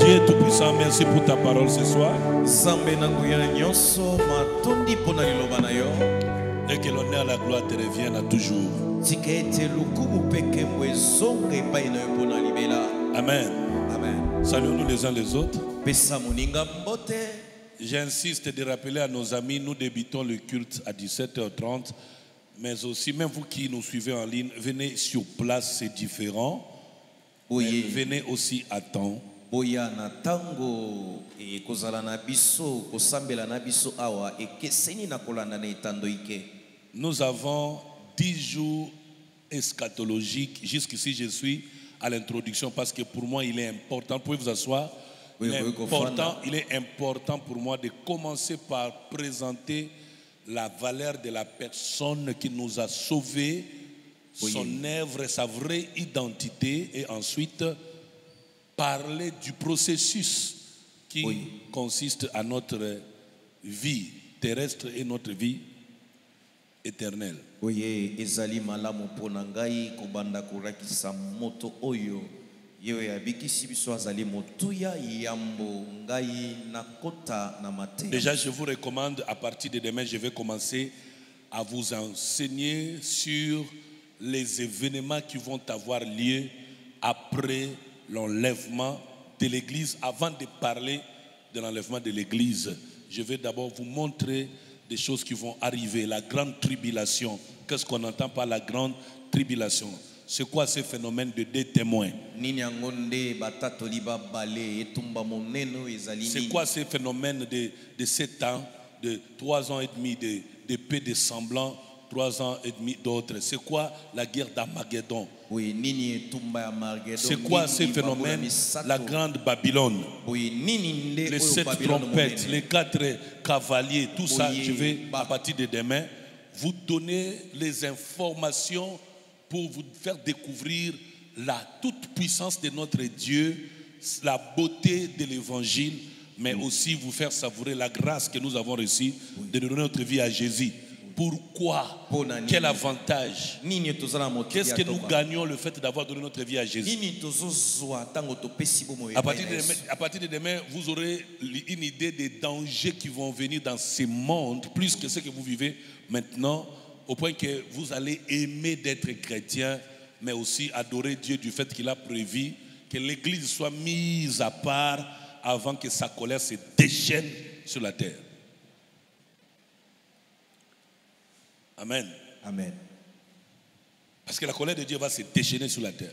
Dieu Tout-Puissant, merci pour ta parole ce soir. Et que l'honneur et la gloire te reviennent à toujours. Amen. Saluons-nous les uns les autres. J'insiste de rappeler à nos amis, nous débutons le culte à 17h30. Mais aussi, même vous qui nous suivez en ligne, venez sur place, c'est différent. Venez aussi à temps. Nous avons 10 jours eschatologiques. Jusqu'ici, je suis à l'introduction parce que pour moi, il est important. Vous pouvez vous asseoir. Il est important pour moi de commencer par présenter la valeur de la personne qui nous a sauvés, son œuvre, sa vraie identité, et ensuite parler du processus qui consiste à notre vie terrestre et notre vie éternelle. Déjà, je vous recommande, à partir de demain, je vais commencer à vous enseigner sur les événements qui vont avoir lieu après l'enlèvement de l'Église. Avant de parler de l'enlèvement de l'Église, je vais d'abord vous montrer des choses qui vont arriver. La grande tribulation. Qu'est-ce qu'on entend par la grande tribulation? C'est quoi ce phénomène de deux témoins? C'est quoi ce phénomène de 7 ans, de 3 ans et demi de paix de semblant, 3 ans et demi d'autres? C'est quoi la guerre d'Armageddon? C'est quoi ce phénomène? La grande Babylone, les 7 trompettes, les 4 cavaliers, tout ça, je vais à partir de demain vous donner les informations pour vous faire découvrir la toute puissance de notre Dieu, la beauté de l'évangile, mais aussi vous faire savourer la grâce que nous avons reçue de donner notre vie à Jésus. Pourquoi? Quel avantage? Qu'est-ce que nous gagnons le fait d'avoir donné notre vie à Jésus? À partir de demain, vous aurez une idée des dangers qui vont venir dans ce monde, plus que ce que vous vivez maintenant, au point que vous allez aimer d'être chrétien, mais aussi adorer Dieu du fait qu'il a prévu que l'Église soit mise à part avant que sa colère se déchaîne sur la terre. Amen. Amen. Parce que la colère de Dieu va se déchaîner sur la terre.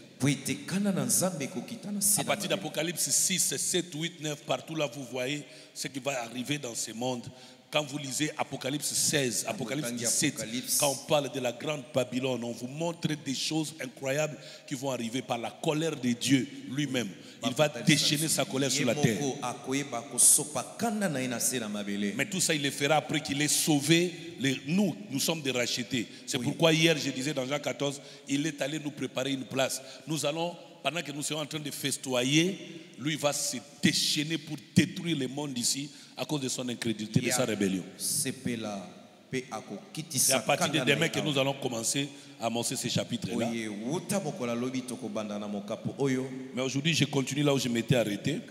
À partir d'Apocalypse 6, 7, 8, 9, partout là vous voyez ce qui va arriver dans ce monde. Quand vous lisez Apocalypse 16, Apocalypse 17, quand on parle de la grande Babylone, on vous montre des choses incroyables qui vont arriver par la colère de Dieu lui-même. Il va déchaîner sa colère sur la terre. Mais tout ça, il le fera après qu'il ait sauvé nous sommes des rachetés. C'est pourquoi hier, je disais dans Jean 14, il est allé nous préparer une place. Nous allons, pendant que nous sommes en train de festoyer, lui va se déchaîner pour détruire le monde ici à cause de son incrédulité, de sa rébellion. C'est à partir de demain que nous allons commencer à annoncer ces chapitres-là. Mais aujourd'hui, je continue là où je m'étais arrêté.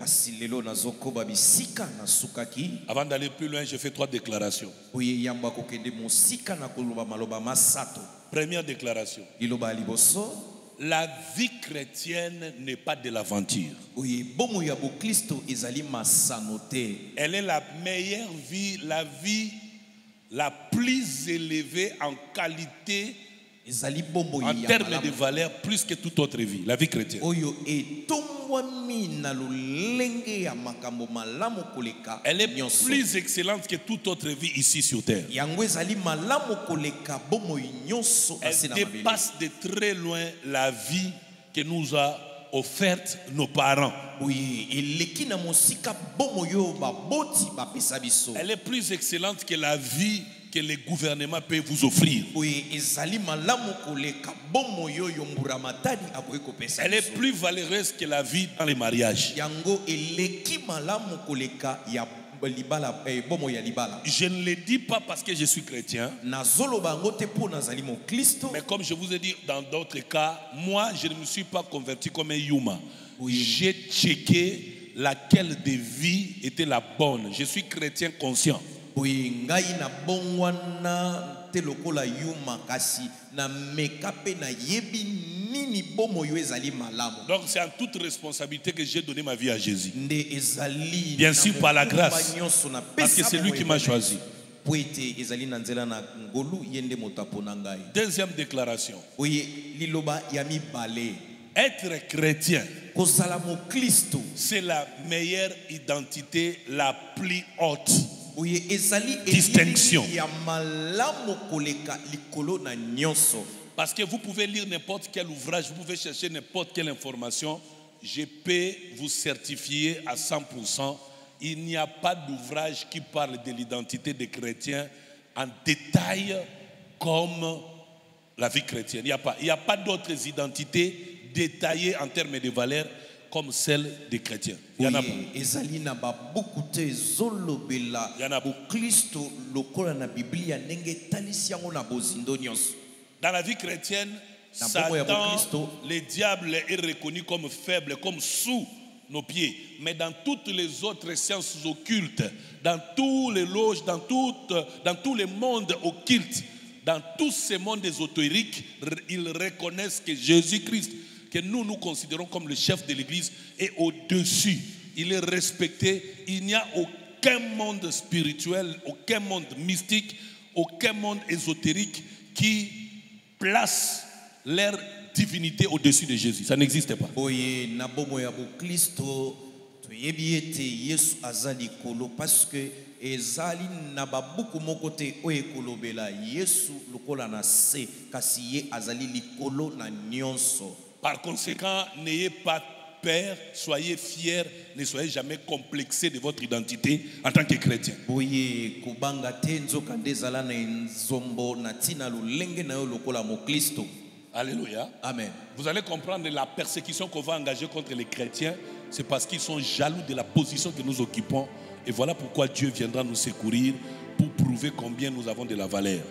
Avant d'aller plus loin, je fais 3 déclarations. Première déclaration. La vie chrétienne n'est pas de l'aventure. Elle est la meilleure vie, la vie la plus élevée en qualité, en termes de valeur, plus que toute autre vie, la vie chrétienne. Elle est plus excellente que toute autre vie ici sur terre. Elle dépasse de très loin la vie que nous a offerte nos parents. Elle est plus excellente que la vie que les gouvernements peuvent vous offrir. Elle est plus valeureuse que la vie dans les mariages. Je ne le dis pas parce que je suis chrétien, mais comme je vous ai dit dans d'autres cas, moi je ne me suis pas converti comme un Yuma. J'ai checké laquelle des vies était la bonne. Je suis chrétien conscient. Donc c'est en toute responsabilité que j'ai donné ma vie à Jésus. Bien sûr par la grâce, parce que c'est lui qui m'a choisi. Deuxième déclaration. Être chrétien, c'est la meilleure identité, la plus haute distinction. Parce que vous pouvez lire n'importe quel ouvrage, vous pouvez chercher n'importe quelle information. Je peux vous certifier à 100%, il n'y a pas d'ouvrage qui parle de l'identité des chrétiens en détail comme la vie chrétienne. Il n'y a pas d'autres identités détaillées en termes de valeurs comme celle des chrétiens. Il y en a pas. Dans la vie chrétienne, Satan, le diable est reconnu comme faible, comme sous nos pieds. Mais dans toutes les autres sciences occultes, dans tous les loges, dans tous les mondes occultes, dans tous ces mondes ésotériques, ils reconnaissent que Jésus-Christ, que nous considérons comme le chef de l'Église, est au-dessus. Il est respecté. Il n'y a aucun monde spirituel, aucun monde mystique, aucun monde ésotérique qui place leur divinité au-dessus de Jésus. Ça n'existe pas. Parce que ezali na babuku mokote oyekolobela Yesu lokola na se kasi ye azali likolo na nyonso. Par conséquent, n'ayez pas peur, soyez fiers, ne soyez jamais complexés de votre identité en tant que chrétien. Boye kubanga tenzo kandezala na nzombo na tina lulenge na yo lokola mokristo. Alléluia. Amen. Vous allez comprendre la persécution qu'on va engager contre les chrétiens, c'est parce qu'ils sont jaloux de la position que nous occupons. Et voilà pourquoi Dieu viendra nous secourir pour prouver combien nous avons de la valeur.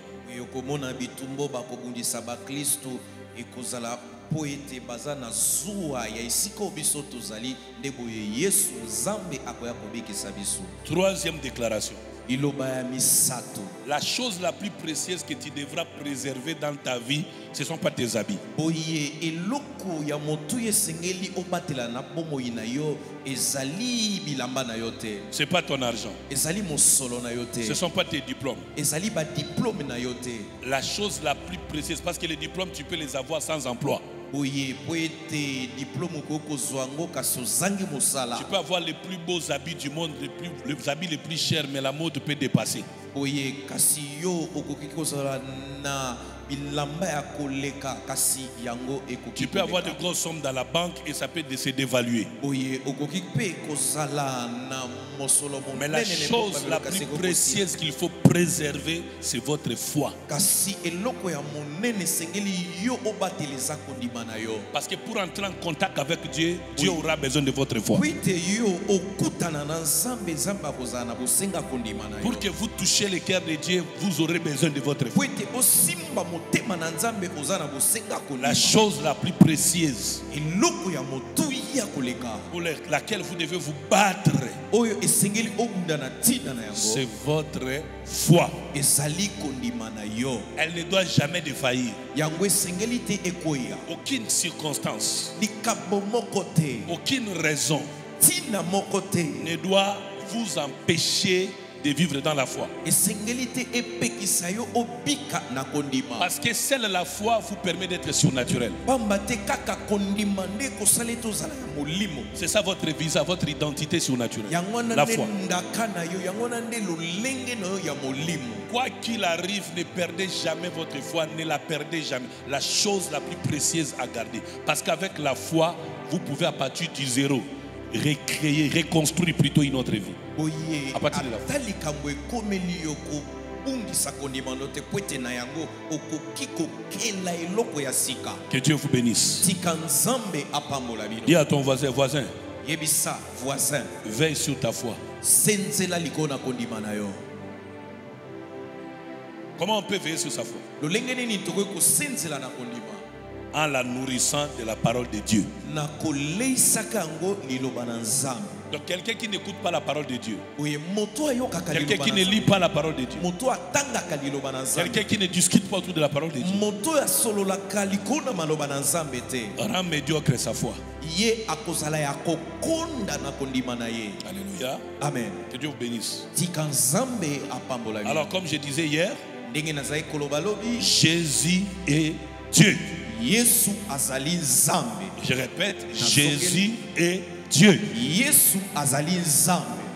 Troisième déclaration. La chose la plus précieuse que tu devras préserver dans ta vie, ce ne sont pas tes habits. Ce n'est pas ton argent. Ce ne sont pas tes diplômes. La chose la plus précieuse, parce que les diplômes, tu peux les avoir sans emploi. Tu peux avoir les plus beaux habits du monde, les habits les plus chers, mais la mode peut dépasser. Tu peux avoir de grosses sommes dans la banque et ça peut se dévaluer. Mais la chose la plus précieuse qu'il faut préserver, c'est votre foi. Parce que pour entrer en contact avec Dieu, Dieu aura besoin de votre foi. Pour que vous touchiez le cœur de Dieu, vous aurez besoin de votre foi. La chose la plus précieuse pour laquelle vous devez vous battre, c'est votre foi. Elle ne doit jamais défaillir. Aucune circonstance, aucune raison ne doit vous empêcher de vivre dans la foi. Parce que seule la foi vous permet d'être surnaturel. C'est ça votre visa, votre identité surnaturelle. La foi. Quoi qu'il arrive, ne perdez jamais votre foi, ne la perdez jamais. La chose la plus précieuse à garder. Parce qu'avec la foi, vous pouvez à partir du zéro recréer, reconstruire plutôt une autre vie. À partir de la foi. Que Dieu vous bénisse. Dis à ton voisin, veille sur ta foi. Comment on peut veiller sur sa foi? en la nourrissant de la parole de Dieu. Donc quelqu'un qui n'écoute pas la parole de Dieu, quelqu'un qui ne lit pas la parole de Dieu, quelqu'un qui ne discute pas autour de la parole de Dieu, rend médiocre sa foi. Alléluia. Amen. Que Dieu vous bénisse. Alors comme je disais hier, Jésus est Dieu. Je répète, Jésus est Dieu.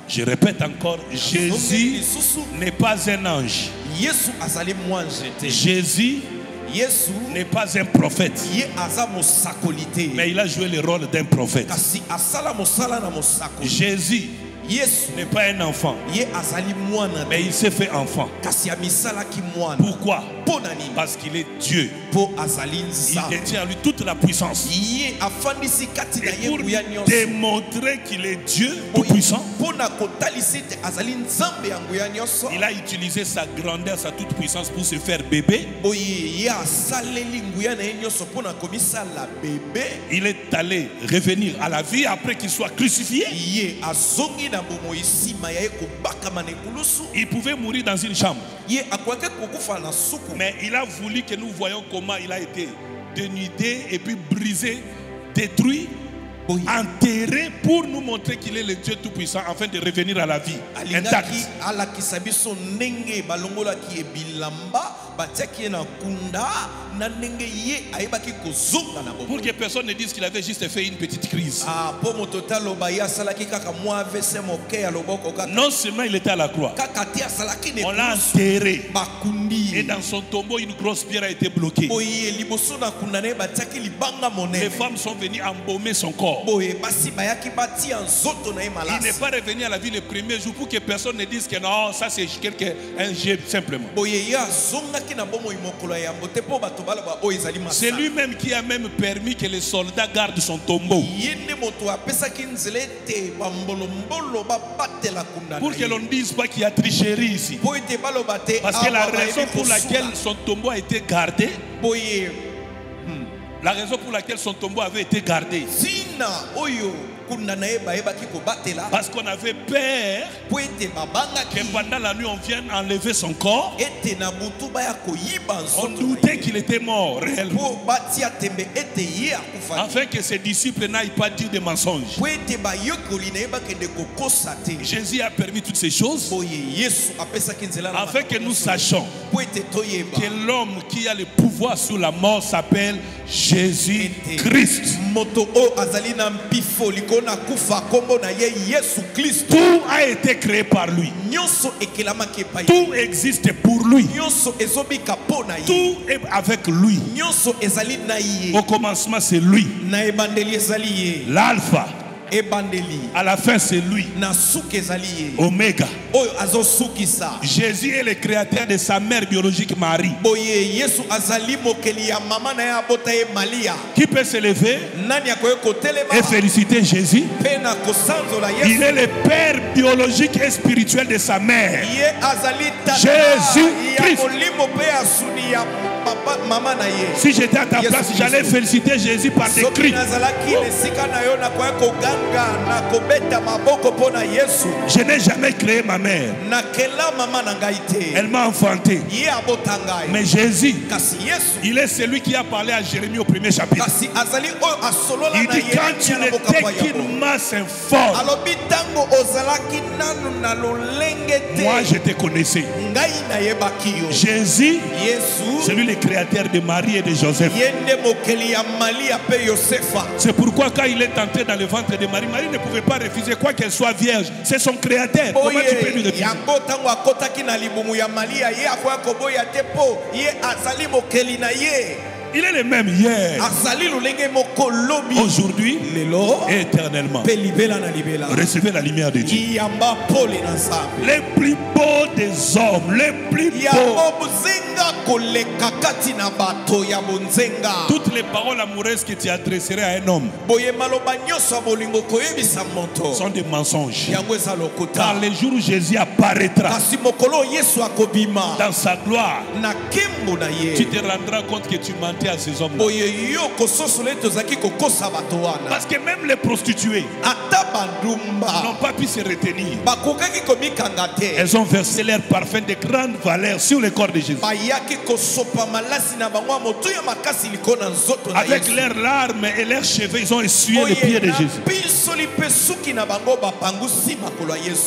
Je répète encore, Jésus n'est pas un ange. Jésus n'est pas un prophète, mais il a joué le rôle d'un prophète. Jésus n'est pas un enfant, mais il s'est fait enfant. Pourquoi? Parce qu'il est Dieu. Il détient en lui toute la puissance. Et pour démontrer qu'il est Dieu tout puissant, il a utilisé sa grandeur, sa toute puissance pour se faire bébé. Il est allé revenir à la vie après qu'il soit crucifié. Il pouvait mourir dans une chambre, mais il a voulu que nous voyions comment il a été dénudé et puis brisé, détruit, enterré, pour nous montrer qu'il est le Dieu tout-puissant afin de revenir à la vie intacte. Pour que personne ne dise qu'il avait juste fait une petite crise. Non seulement il était à la croix, on l'a enterré, et dans son tombeau une grosse pierre a été bloquée. Les femmes sont venues embaumer son corps. Il n'est pas revenu à la vie le premier jour pour que personne ne dise que non, ça c'est un jet simplement. C'est lui-même qui a même permis que les soldats gardent son tombeau, pour que l'on ne dise pas qu'il y a tricherie ici. Parce que la raison pour laquelle son tombeau a été gardé, la raison pour laquelle son tombeau avait été gardé, parce qu'on avait peur que pendant la nuit on vienne enlever son corps. On doutait qu'il était mort réellement, afin que ses disciples n'aillent pas dire des mensonges. Jésus a permis toutes ces choses afin que nous sachions que l'homme qui a le pouvoir sur la mort s'appelle Jésus-Christ. Tout a été créé par lui. Tout existe pour lui. Tout est avec lui. Au commencement c'est lui. L'alpha. À la fin c'est lui. Oméga. Jésus est le créateur de sa mère biologique Marie. Qui peut se lever et féliciter Jésus? Il est le père biologique et spirituel de sa mère, Jésus-Christ. Si j'étais à ta place, j'allais féliciter Jésus par des cris. Je n'ai jamais créé ma mère. Elle m'a enfanté. Mais Jésus, il est celui qui a parlé à Jérémie au premier chapitre. Il dit quand tu n'étais qu'une masse informe, moi je te connaissais. Jésus, c'est lui le créateur de Marie et de Joseph. C'est pourquoi quand il est entré dans le ventre de Marie, Marie ne pouvait pas refuser quoi qu'elle soit vierge. C'est son créateur. Comment tu peux lui refuser? Il est le même hier, aujourd'hui et éternellement. Recevez la lumière de Dieu. Les plus beaux des hommes, les plus beaux. Toutes toutes les paroles amoureuses que tu adresserais à un homme sont des mensonges. Car les jours où Jésus apparaîtra dans sa gloire, tu te rendras compte que tu mentais à ces hommes-là. Parce que même les prostituées n'ont pas pu se retenir. Elles ont versé leur parfum de grande valeur sur le corps de Jésus. Avec leurs larmes et leurs cheveux, ils ont essuyé les pieds de Jésus.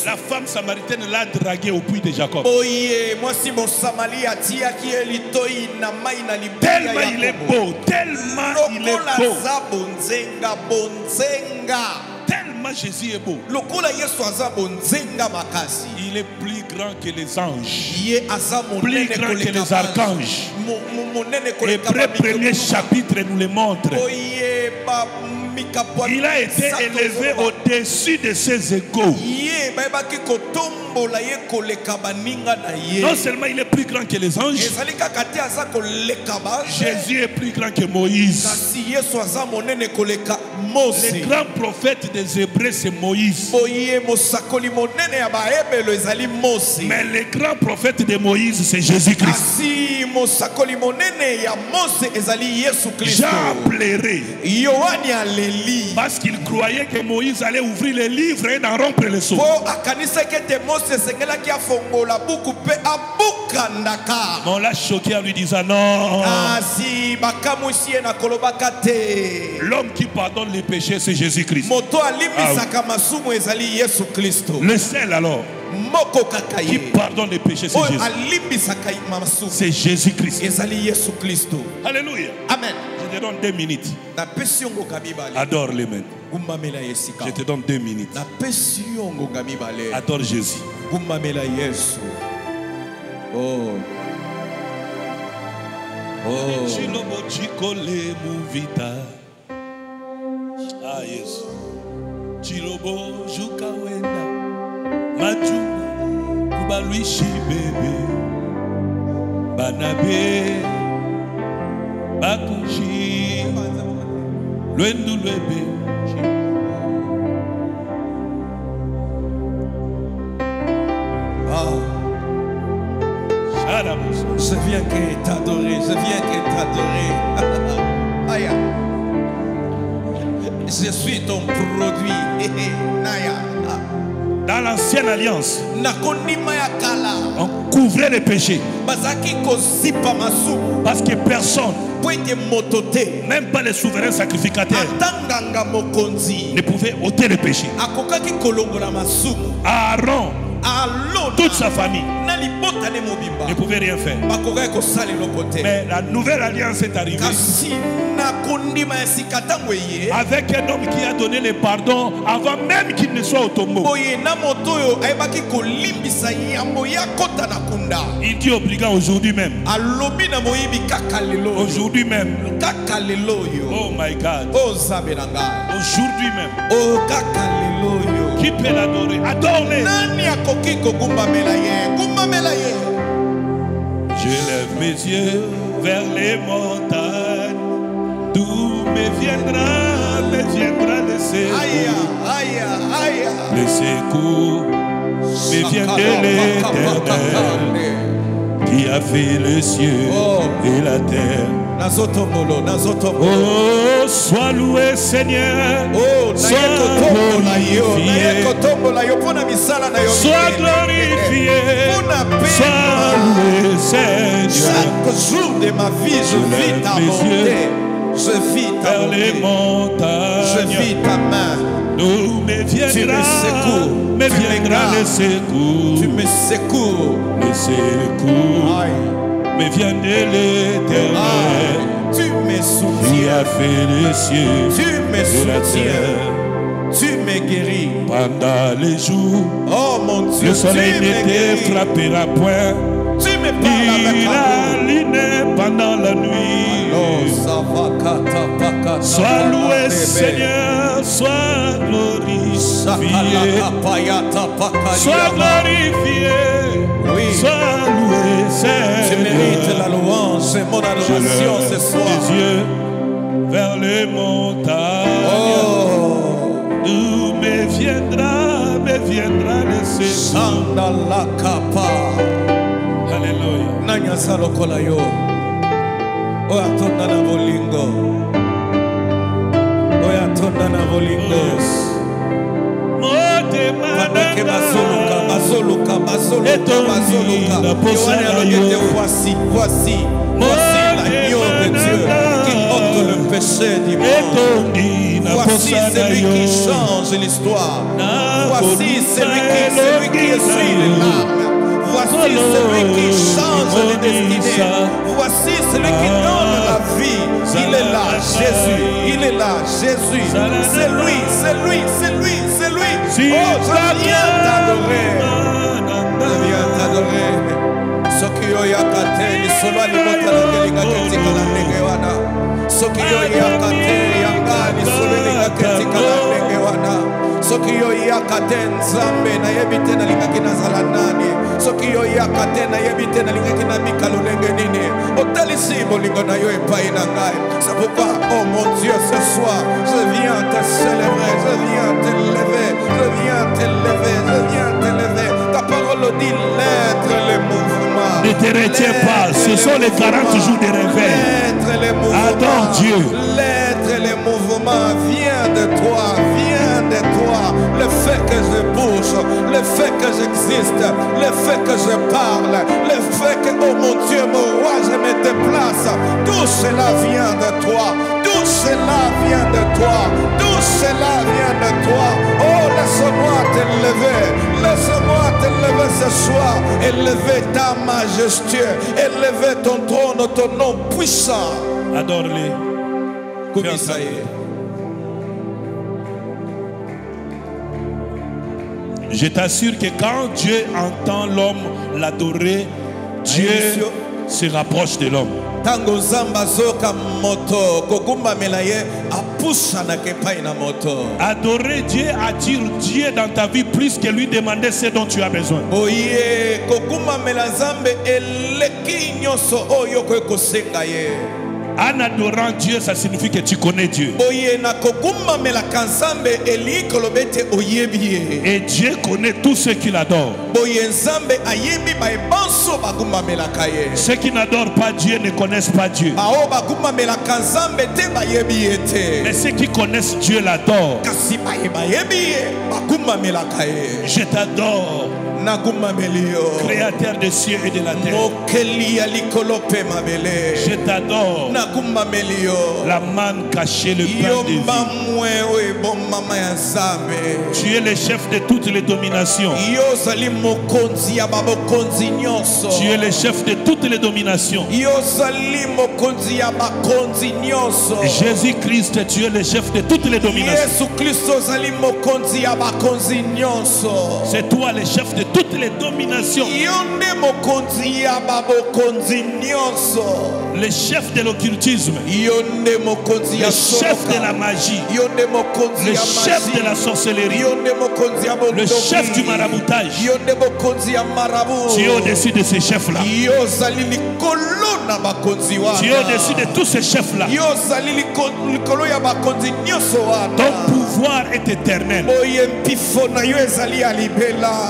La femme samaritaine l'a dragué au puits de Jacob. Tellement il est beau, tellement il est beau. Tellement Jésus est beau. Il est plus grand que les anges, plus grand que les archanges. Hébreux 1er chapitre nous le montre. Il a été élevé au-dessus de ses égaux. Non seulement il est plus grand que les anges, Jésus est plus grand que Moïse. Le grand prophète des Hébreux, c'est Moïse. Mais le grand prophète de Moïse, c'est Jésus-Christ. Jean pleurait parce qu'il croyait que Moïse allait ouvrir les livres et en rompre les sceaux. On l'a choqué en lui disant non. L'homme qui pardonne les péchés, c'est Jésus-Christ. Le seul alors qui pardonne les péchés, c'est Jésus. C'est Jésus-Christ. Alléluia. Amen. Je te donne 2 minutes. Adore les mains. Je te donne 2 minutes. Adore Jésus. Oh. Oh. Ah yes. Chilobo jukawenda. Matu kubaluishi bebe. Banabe bakuji. Lwendu lwebe. Je viens que t'adorer, je viens que t'adorer. Je suis ton produit. Dans l'ancienne alliance, on couvrait les péchés. Parce que personne, même pas les souverains sacrificateurs, ne pouvait ôter les péchés. Aaron, toute sa famille ne pouvait rien faire. Mais la nouvelle alliance est arrivée avec un homme qui a donné le pardon avant même qu'il ne soit au tombeau. Il dit obligeant aujourd'hui même. Aujourd'hui même. Oh my God. Aujourd'hui même. Qui peut l'adorer? Adore-le. Je lève mes yeux vers les montagnes. D'où me viendra le secours. Le secours me vient de l'Éternel qui a fait le ciel et la terre. Oh, sois loué Seigneur, sois glorifié, sois glorifié, sois loué Seigneur. Chaque jour de ma vie, je vis ta bonté, je vis ta vers les montagnes, je vis ta main. Nous me viendra le secours, tu me secours, le secours. Mais vient de l'Éternel, tu me soutiens, qui a fait les cieux, tu me soutiens, tu me guéris. Pendant les jours, oh mon Dieu, le soleil ne te frappera point, tu me parles avec la lune pendant la nuit. Sois loué Seigneur, sois glorifié, sois glorifié, sois loué Seigneur. Tu mérites la louange et mon adoration ce soir. vers les montagnes. D'où me viendra le secours. Alléluia. Nanya salokola yo. Oyatonda na bolingo. Oyatonda na bolingo. Voici. Voici l'agneau de Dieu qui ôte le péché du monde. Voici celui qui change l'histoire. Voici celui qui essuie les larmes. Voici celui qui change les destinées. Voici celui qui donne la vie. Il est là, Jésus. Il est là, Jésus. C'est lui, c'est lui, c'est lui, c'est lui. Oh, je viens t'adorer. Je viens t'adorer. Sokiyo yakate ni solo alimota la kelinga ketika la ndege wana. Sokiyo yakate yanga ni solo linga ketika la ndege wana. Sokiyo yakate nzambe na yebite na linga kina zalanani. Sokiyo yakate na yebite na linga kina mikalo lenge nini. Otali simbo linga na yo epai na ngai. C'est pourquoi, oh mon Dieu, ce soir, je viens te célébrer, je viens te lever, je viens te lever, je viens te lever. Ta parole dit l'être les mouvements. Ne te retiens pas, ce sont les 40 jours de réveil. Adore Dieu. L'être et les mouvements vient de toi, vient de toi. Le fait que je bouge, le fait que j'existe, le fait que je parle, le fait que, oh mon Dieu, mon roi, je me déplace, tout cela vient de toi. Tout cela vient de toi. Tout cela vient de toi. Oh, laisse-moi t'élever. Laisse-moi t'élever ce soir. Élever ta majesté. Élever ton trône, ton nom puissant. Adore-les. Comme ça y est. Je t'assure que quand Dieu entend l'homme l'adorer, Dieu se rapproche de l'homme. Tango zamba zoka moto kokumba melaye apusha na kepai na moto. Adorer Dieu attire Dieu dans ta vie plus que lui demander ce dont tu as besoin. Oye kokumba melazambe eleki nyoso oyo kosenga ye. En adorant Dieu, ça signifie que tu connais Dieu. Et Dieu connaît tous ceux qui l'adorent. Ceux qui n'adorent pas Dieu ne connaissent pas Dieu. Mais ceux qui connaissent Dieu l'adorent. Je t'adore, Créateur des cieux et de la terre. Je t'adore, la manne cachée, le pain de vie. Tu es le chef de toutes les dominations. Tu es le chef de toutes les dominations. Jésus-Christ, tu es le chef de toutes les dominations. C'est toi le chef de toutes les dominations. Le chef de l'occultisme, le chef de la magie, le chef de la sorcellerie, le chef du maraboutage. Tu es au-dessus de ces chefs-là. Tu es au-dessus de tous ces chefs-là. Ton pouvoir est éternel.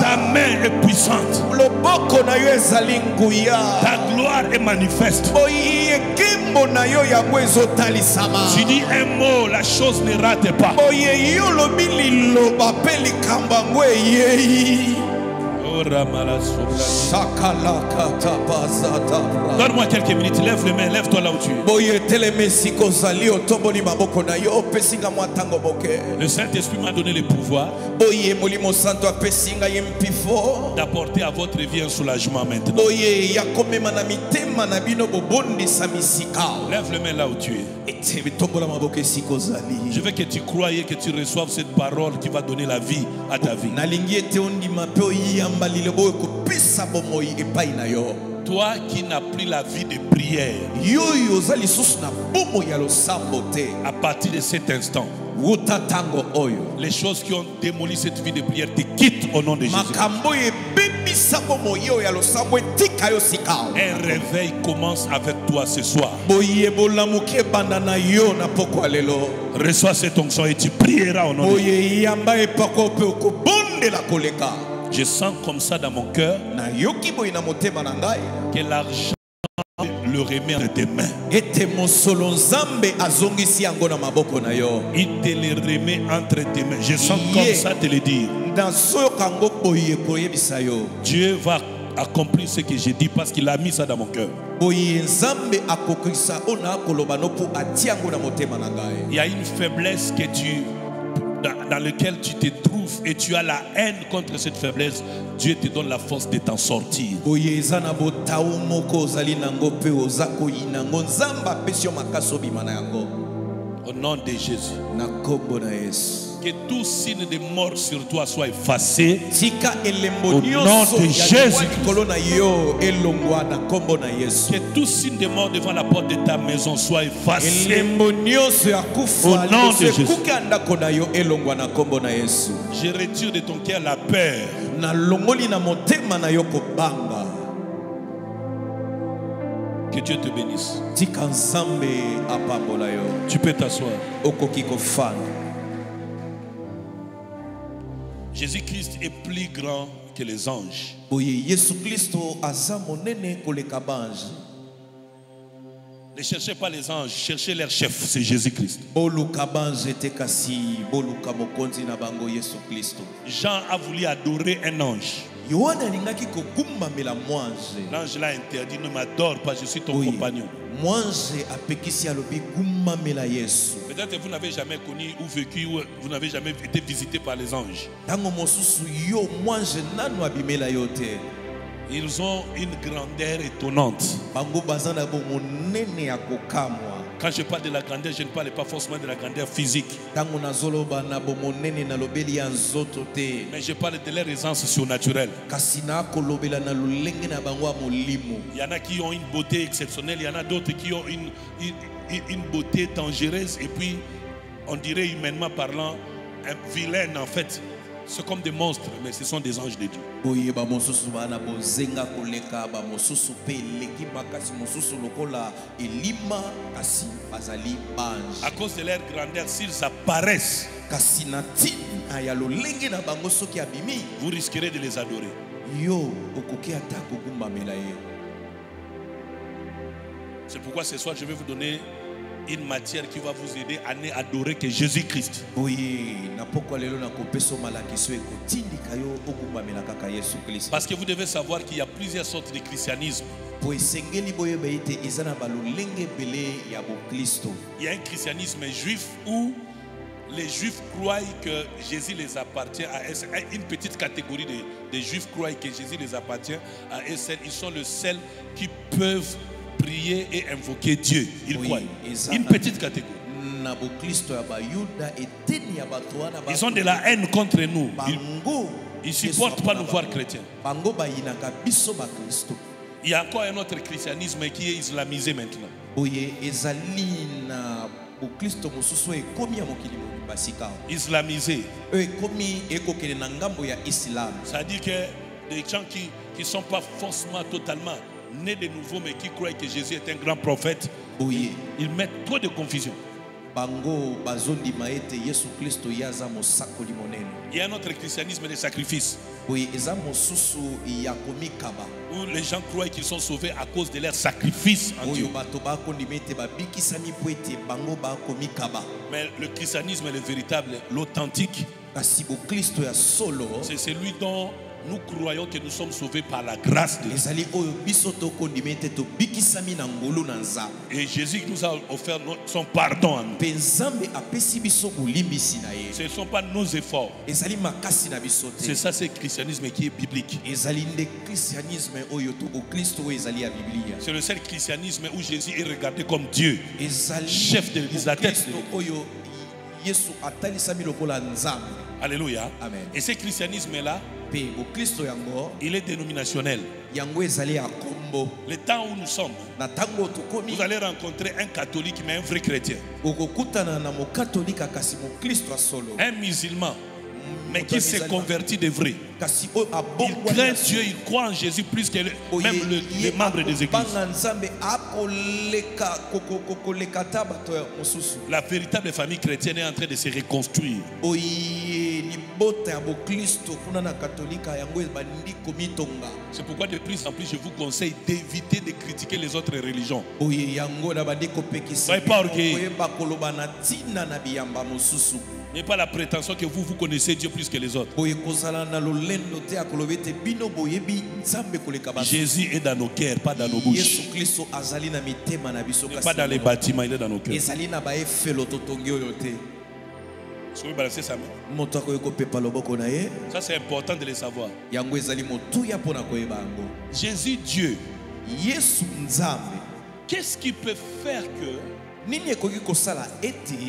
Ta main est puissante. Ta gloire est manifeste. Tu dis un mot, la chose ne rate pas. Donne-moi quelques minutes, lève les mains, lève-toi là où tu es. Le Saint-Esprit m'a donné le pouvoir d'apporter à votre vie un soulagement maintenant. Lève les mains là où tu es. Je veux que tu croies et que tu reçoives cette parole qui va donner la vie à ta vie. Toi qui n'as plus la vie de prière, à partir de cet instant, les choses qui ont démoli cette vie de prière te quittent au nom de Jésus. Un réveil commence avec toi ce soir. Reçois cette onction et tu prieras au nom de Dieu. Je sens comme ça dans mon cœur que l'argent le remet entre tes mains. Il te le remet entre tes mains. Je sens comme ça te le dire. Dieu va accomplir ce que j'ai dit parce qu'il a mis ça dans mon cœur. Il y a une faiblesse que dans laquelle tu te trouves et tu as la haine contre cette faiblesse. Dieu te donne la force de t'en sortir. Au nom de Jésus. Que tout signe de mort sur toi soit effacé. Au nom de Jésus. Que tout signe de mort devant la porte de ta maison soit effacé. Au nom de Jésus. Je retire de ton cœur la peur. Que Dieu te bénisse. Tu peux t'asseoir. Jésus-Christ est plus grand que les anges. Ne cherchez pas les anges, cherchez leur chef, c'est Jésus-Christ. Jean a voulu adorer un ange. L'ange l'a interdit, ne m'adore pas, je suis ton compagnon. Peut-être vous n'avez jamais connu ou vécu, ou vous n'avez jamais été visité par les anges. Ils ont une grandeur étonnante. Quand je parle de la grandeur, je ne parle pas forcément de la grandeur physique. Mais je parle de leur aisance surnaturelle. Il y en a qui ont une beauté exceptionnelle, il y en a d'autres qui ont une beauté dangereuse et puis on dirait humainement parlant un vilain en fait. C'est comme des monstres, mais ce sont des anges de Dieu. À cause de leur grandeur, s'ils apparaissent, vous risquerez de les adorer. C'est pourquoi ce soir, je vais vous donner une matière qui va vous aider à n'adorer que Jésus-Christ. Parce que vous devez savoir qu'il y a plusieurs sortes de christianisme. Il y a un christianisme juif où les juifs croient que Jésus les appartient à une petite catégorie de juifs croient que Jésus les appartient à eux seuls. Ils sont les seuls qui peuvent prier et invoquer Dieu. Ils croient. Une petite catégorie. Ils ont de la haine contre nous. Ils ne supportent pas nous voir chrétiens. Il y a encore un autre christianisme qui est islamisé maintenant. Islamisé. C'est-à-dire que des gens qui ne sont pas forcément totalement nés de nouveau mais qui croient que Jésus est un grand prophète, ils mettent trop de confusion. Il y a un autre christianisme de sacrifice où les gens croient qu'ils sont sauvés à cause de leur sacrifice en Dieu. Mais le christianisme est le véritable, l'authentique. C'est celui dont nous croyons que nous sommes sauvés par la grâce de Dieu. Et Jésus nous a offert son pardon à nous. Ce ne sont pas nos efforts. C'est ça, c'est le christianisme qui est biblique. C'est le seul christianisme où Jésus est regardé comme Dieu, chef de l'Église, la tête de l'Église. Alléluia. Amen. Et ce christianisme-là, il est dénominationnel. Le temps où nous sommes, vous allez rencontrer un catholique mais un vrai chrétien. Un musulman mais qui s'est converti de vrai. Il craint Dieu, il croit en Jésus plus que même les membres des églises. La véritable famille chrétienne est en train de se reconstruire. C'est pourquoi de plus en plus je vous conseille d'éviter de critiquer les autres religions. Soyez pas orgueilleux. N'ayez pas la prétention que vous connaissez Dieu plus que les autres. Jésus est dans nos cœurs, pas dans nos bouches. Pas dans les bâtiments, il est dans nos cœurs. Ça c'est important de le savoir. Jésus Dieu, qu'est-ce qui peut faire que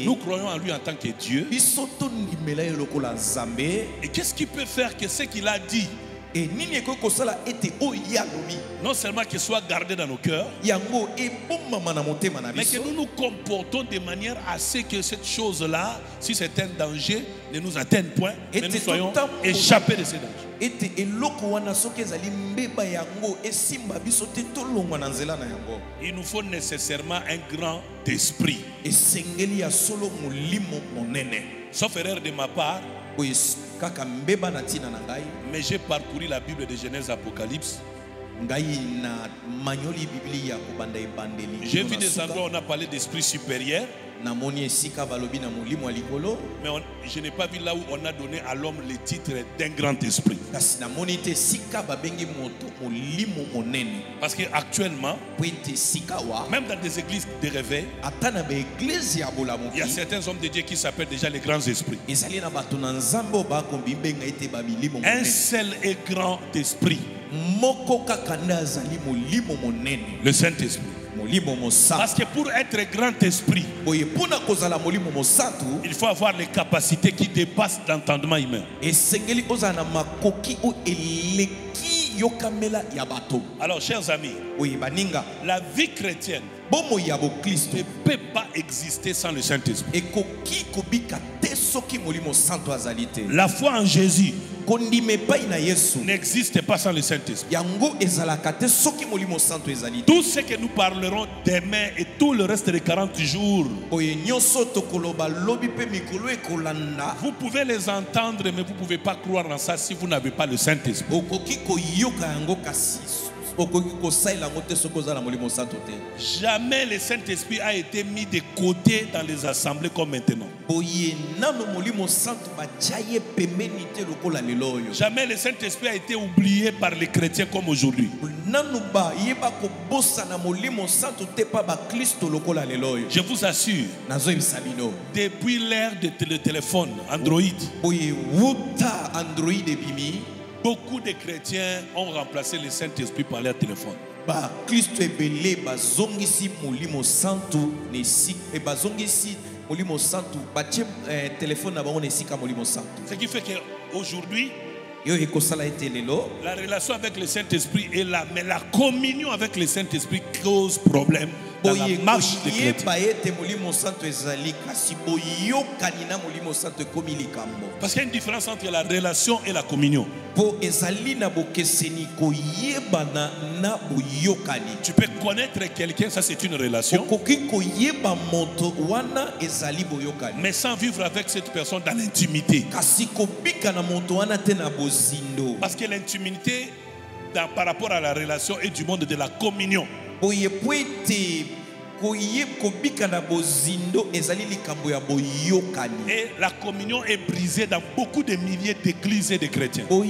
nous croyons en lui en tant que Dieu? Et qu'est-ce qui peut faire que ce qu'il a dit, non seulement qu'il soit gardé dans nos cœurs, mais que nous nous comportons de manière à ce que cette chose-là, si c'est un danger, ne nous atteigne point, mais nous soyons échappés de ces dangers. Il nous faut nécessairement un grand esprit. Sauf erreur de ma part, mais j'ai parcouru la Bible de Genèse Apocalypse. J'ai vu des endroits où on a parlé d'esprit supérieur, mais je n'ai pas vu là où on a donné à l'homme le titre d'un grand esprit. Parce qu'actuellement, même dans des églises de réveil, il y a certains hommes de Dieu qui s'appellent déjà les grands esprits. Un seul et grand esprit, le Saint-Esprit. Parce que pour être grand esprit, il faut avoir les capacités qui dépassent l'entendement humain. Alors, chers amis, la vie chrétienne ne peut pas exister sans le Saint-Esprit. La foi en Jésus n'existe pas sans le Saint-Esprit. Tout ce que nous parlerons demain et tout le reste des 40 jours, vous pouvez les entendre, mais vous ne pouvez pas croire en ça si vous n'avez pas le Saint-Esprit. Jamais le Saint-Esprit a été mis de côté dans les assemblées comme maintenant. Jamais le Saint-Esprit a été oublié par les chrétiens comme aujourd'hui. Je vous assure, depuis l'ère de téléphone Android, beaucoup de chrétiens ont remplacé le Saint-Esprit par leur téléphone. Ce qui fait qu'aujourd'hui, la relation avec le Saint-Esprit est là, mais la communion avec le Saint-Esprit cause problème dans la marche des chrétiens. Parce qu'il y a une différence entre la relation et la communion. Tu peux connaître quelqu'un, ça c'est une relation, mais sans vivre avec cette personne dans l'intimité. Parce que l'intimité par rapport à la relation est du monde de la communion. Et la communion est brisée dans beaucoup de milliers d'églises et de chrétiens. Vous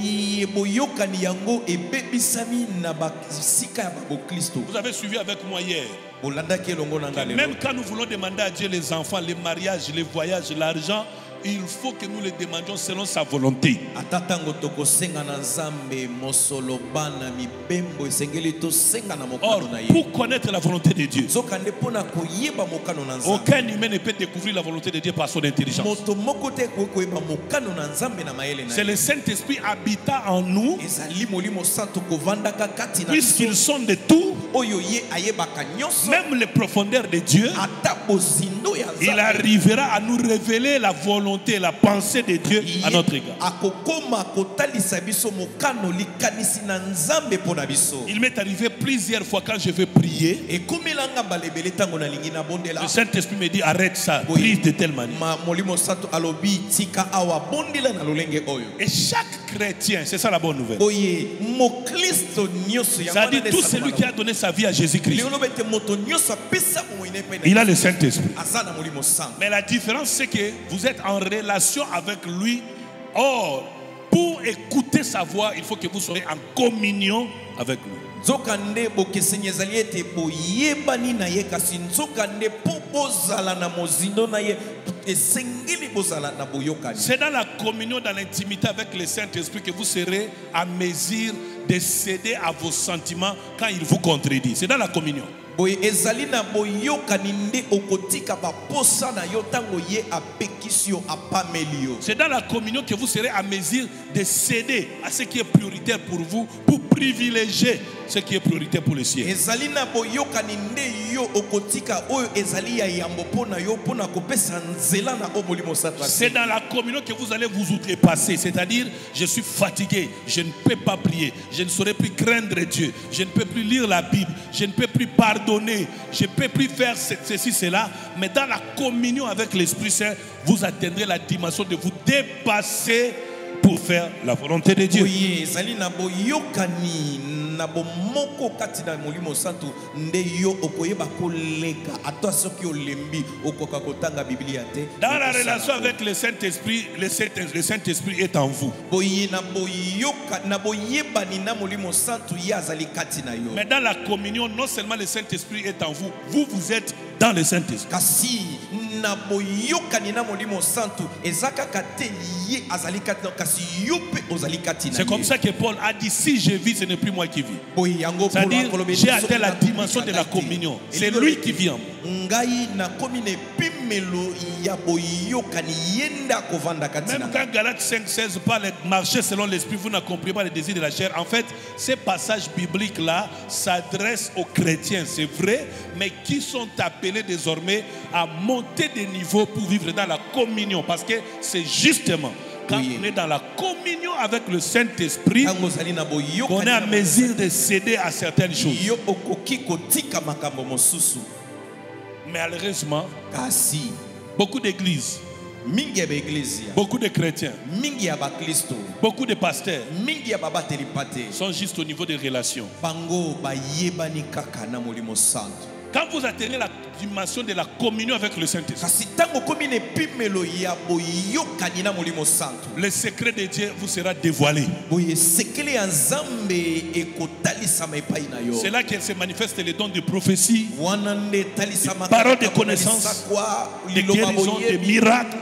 avez suivi avec moi hier. Même quand nous voulons demander à Dieu les enfants, les mariages, les voyages, l'argent, il faut que nous le demandions selon sa volonté. Or, pour connaître la volonté de Dieu, aucun humain ne peut découvrir la volonté de Dieu par son intelligence. C'est le Saint-Esprit habitant en nous, puisqu'ils sont de tout, même les profondeurs de Dieu. Il arrivera à nous révéler la volonté volonté, la pensée de Dieu à notre égard. Il m'est arrivé plusieurs fois quand je veux prier, le Saint-Esprit me dit arrête ça, prie de telle manière. Et chaque chrétien, c'est ça la bonne nouvelle, c'est-à-dire tout celui qui a donné sa vie à Jésus-Christ, il a le Saint-Esprit. Mais la différence, c'est que vous êtes en relation avec lui. Or, pour écouter sa voix, il faut que vous soyez en communion avec lui. C'est dans la communion, dans l'intimité avec le Saint-Esprit que vous serez à mesure de céder à vos sentiments quand il vous contredit. C'est dans la communion. C'est dans la communion que vous serez à mesure de céder à ce qui est prioritaire pour vous, pour privilégier ce qui est prioritaire pour le ciel. C'est dans la communion que vous allez vous outrepasser, c'est-à-dire je suis fatigué, je ne peux pas prier, je ne saurais plus craindre Dieu, je ne peux plus lire la Bible, je ne peux plus pardonner, je ne peux plus faire ceci, cela. Mais dans la communion avec l'Esprit Saint, vous atteindrez la dimension de vous dépasser pour faire la volonté de Dieu. Dans la relation avec le Saint-Esprit, le Saint-Esprit est en vous. Mais dans la communion, non seulement le Saint-Esprit est en vous, vous êtes dans le Saint-Esprit. C'est comme ça que Paul a dit, si je vis, ce n'est plus moi qui vis. C'est-à-dire, j'ai atteint la dimension de la communion. C'est lui qui vit en moi. Même quand Galates 5:16 parle de marcher selon l'esprit, vous n'accomplissez pas les désirs de la chair. En fait, ces passages bibliques-là s'adressent aux chrétiens, c'est vrai, mais qui sont appelés désormais à monter des niveaux pour vivre dans la communion. Parce que c'est justement quand on est dans la communion avec le Saint-Esprit qu'on est à mesure de céder à certaines choses. Malheureusement, beaucoup d'églises, beaucoup de chrétiens, beaucoup de pasteurs sont juste au niveau des relations. Quand vous atteignez la dimension de la communion avec le Saint-Esprit, le secret de Dieu vous sera dévoilé. C'est là qu'il se manifeste les dons de prophétie, de paroles de connaissance, de guérison, de miracles.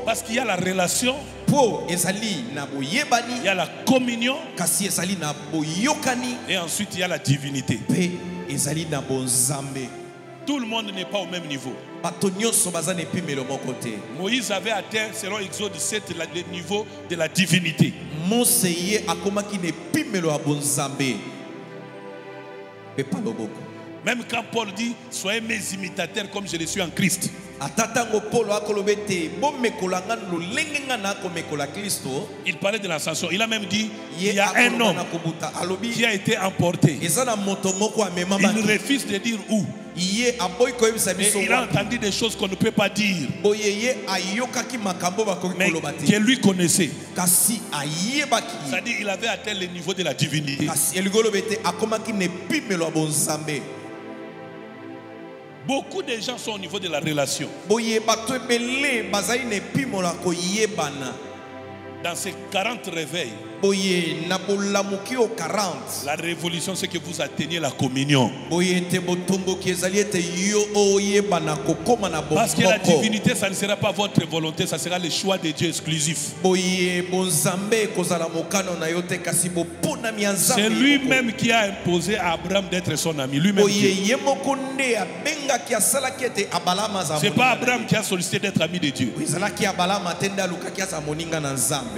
Parce qu'il y a la relation, il y a la communion, et ensuite il y a la divinité. Tout le monde n'est pas au même niveau. Moïse avait atteint, selon Exode 7, le niveau de la divinité. Même quand Paul dit, soyez mes imitateurs comme je le suis en Christ. Il parlait de l'ascension. Il a même dit, il y a un homme qui a été emporté. Il refuse de dire où. Et il a entendu des choses qu'on ne peut pas dire, mais que lui connaissait. C'est-à-dire qu'il avait atteint le niveau de la divinité. Beaucoup de gens sont au niveau de la relation. Dans ces 40 réveils, la révolution, c'est que vous atteignez la communion. Parce que la divinité, ça ne sera pas votre volonté, ça sera le choix de Dieu exclusif. C'est lui-même qui a imposé à Abraham d'être son ami. Lui-même. C'est pas Abraham qui a sollicité d'être ami de Dieu.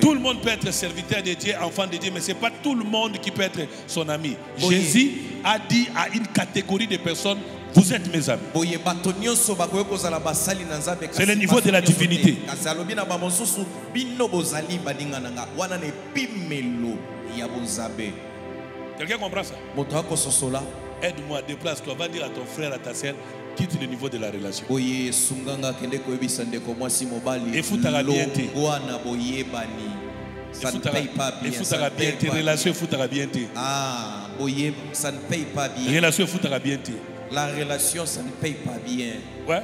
Tout le monde peut être serviteur de Dieu, enfant de Dieu, mais ce n'est pas tout le monde qui peut être son ami. Jésus a dit à une catégorie de personnes, Vous êtes mes amis. C'est le niveau de la divinité. Quelqu'un comprend ça? Aide-moi, déplace-toi, va dire à ton frère, à ta sœur, quitte le niveau de la relation. Et foutara bien tes. Ça ne paye pas bien. Foutara bien tes relations, foutara bien tes. Ah, ça ne paye pas bien. Relation, foutara bien tes. La relation, ça ne paye pas bien. Ouais.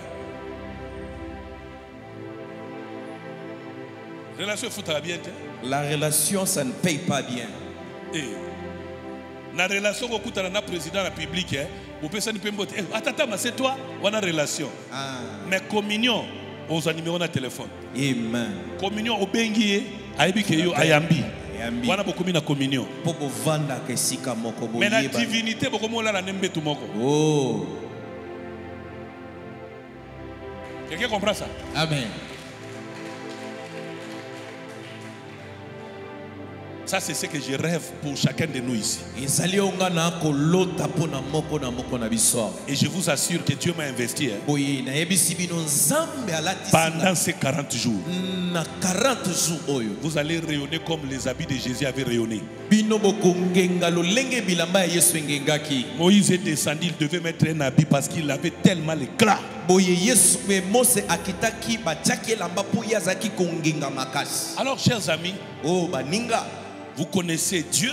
Relation, foutara bien tes. La relation, ça ne paye pas bien. Et la relation au coûte à la président de la République, vous pouvez s'en faire. Attends, c'est toi, on a relation. Mais communion, on a numéro de téléphone. Amen. Communion au bengi, aibikeyo ayambi. On a beaucoup de communion. Mais la divinité, beaucoup de la nembe tout moko. Oh. Quelqu'un comprend ça? Amen. Ça, c'est ce que je rêve pour chacun de nous ici. Et je vous assure que Dieu m'a investi pendant ces 40 jours. Vous allez rayonner comme les habits de Jésus avaient rayonné. Moïse est descendu, il devait mettre un habit parce qu'il avait tellement l'éclat. Alors, chers amis, vous connaissez Dieu.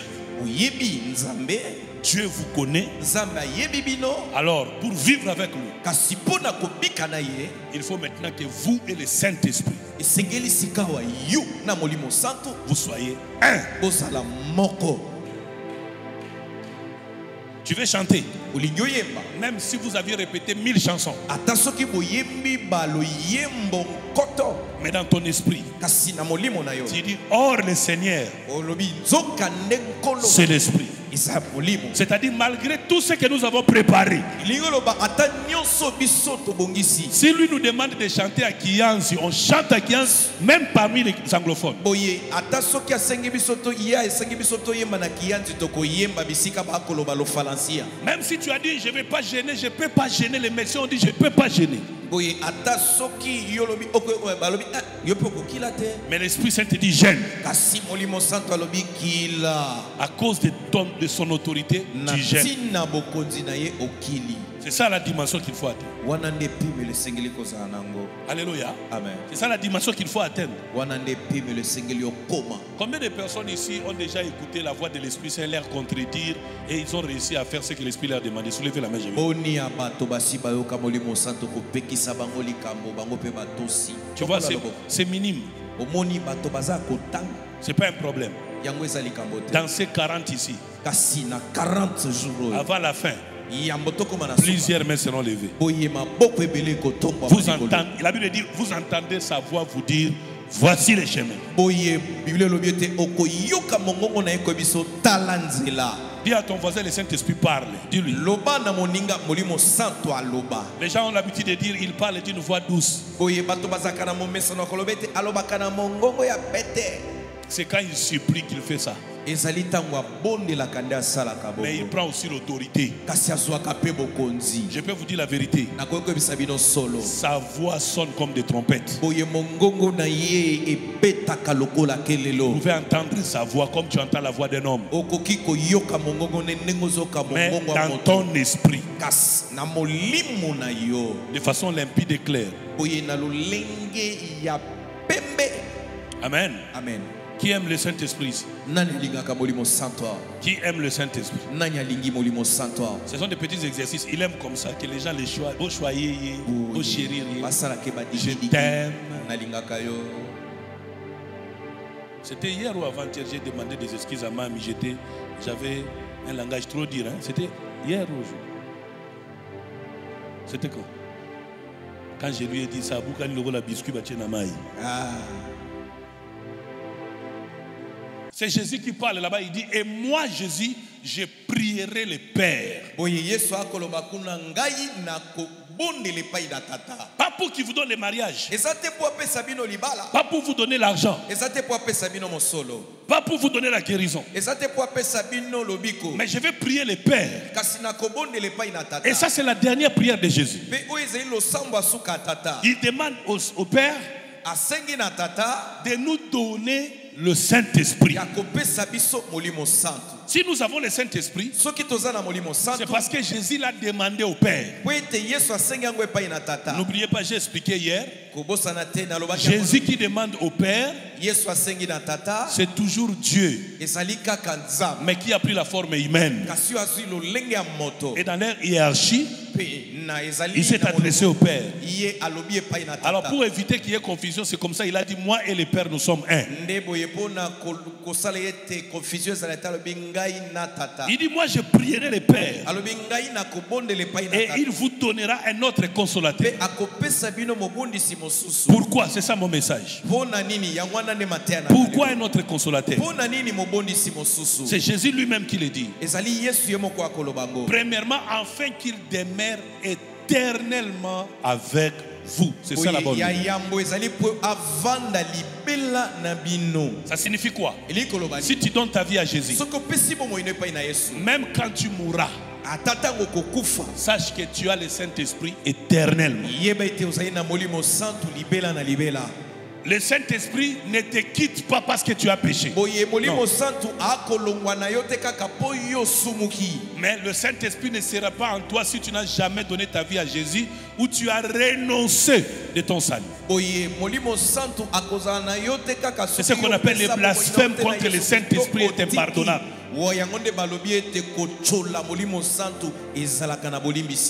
Dieu vous connaît. Alors, pour vivre avec lui, il faut maintenant que vous et le Saint-Esprit, vous soyez un. Tu veux chanter? Même si vous aviez répété 1000 chansons, mais dans ton esprit, tu dis, or le Seigneur, c'est l'esprit. C'est-à-dire malgré tout ce que nous avons préparé, si lui nous demande de chanter à Kianzi, on chante à Kianzi, même parmi les anglophones. Même si tu as dit je ne vais pas gêner, je ne peux pas gêner, les médecins ont dit je ne peux pas gêner. Mais l'Esprit Saint te dit gêne. À cause de son autorité, tu gênes. C'est ça la dimension qu'il faut atteindre. Alléluia. Amen. C'est ça la dimension qu'il faut atteindre. Combien de personnes ici ont déjà écouté la voix de l'Esprit Saint leur contredire et ils ont réussi à faire ce que l'Esprit leur a demandé? Soulevez la main, je veux. Tu vois, c'est minime. C'est pas un problème. Dans ces 40 ici, avant la fin, plusieurs mains seront levées. Vous entendez, la Bible dit, vous entendez sa voix vous dire, voici les chemins. Dis à ton voisin, le Saint-Esprit parle. Dis-lui. Les gens ont l'habitude de dire, il parle d'une voix douce. C'est quand il supplie qu'il fait ça. Mais il prend aussi l'autorité. Je peux vous dire la vérité. Sa voix sonne comme des trompettes. Vous pouvez entendre sa voix comme tu entends la voix d'un homme. Mais dans ton esprit, de façon limpide et claire. Amen. Amen. Qui aime le Saint-Esprit? Qui aime le Saint-Esprit? Ce sont des petits exercices. Il aime comme ça que les gens les choisissent. Au choyer, au chérir. Je t'aime. C'était hier ou avant-hier, j'ai demandé des excuses à Mami. J'avais un langage trop dur. Hein? C'était hier ou aujourd'hui? C'était quoi? Quand je lui ai dit ça, la biscuit, c'est Jésus qui parle là-bas, il dit, et moi Jésus, je prierai le Père. Pas pour qu'il vous donne le mariage. Pas pour vous donner l'argent. Pas pour vous donner la guérison. Mais je vais prier le Père. Et ça, c'est la dernière prière de Jésus. Il demande au Père de nous donner le Saint-Esprit. Si nous avons le Saint-Esprit, c'est parce que Jésus l'a demandé au Père. N'oubliez pas, j'ai expliqué hier. Jésus qui demande au Père, c'est toujours Dieu, mais qui a pris la forme humaine. Et dans leur hiérarchie, il s'est adressé au Père. Alors pour éviter qu'il y ait confusion, c'est comme ça, il a dit, moi et le Père, nous sommes un. Il dit, moi je prierai le Père et il vous donnera un autre consolateur. Pourquoi? C'est ça mon message. Pourquoi un autre consolateur? C'est Jésus lui-même qui le dit. Premièrement, afin qu'il demeure éternellement avec vous. C'est ça la bonne nouvelle. Ça signifie quoi? Si tu donnes ta vie à Jésus, même quand tu mourras, sache que tu as le Saint-Esprit éternellement. Le Saint-Esprit ne te quitte pas parce que tu as péché. Non. Mais le Saint-Esprit ne sera pas en toi si tu n'as jamais donné ta vie à Jésus ou tu as renoncé de ton salut. C'est ce qu'on appelle les blasphèmes contre le Saint-Esprit est impardonnable.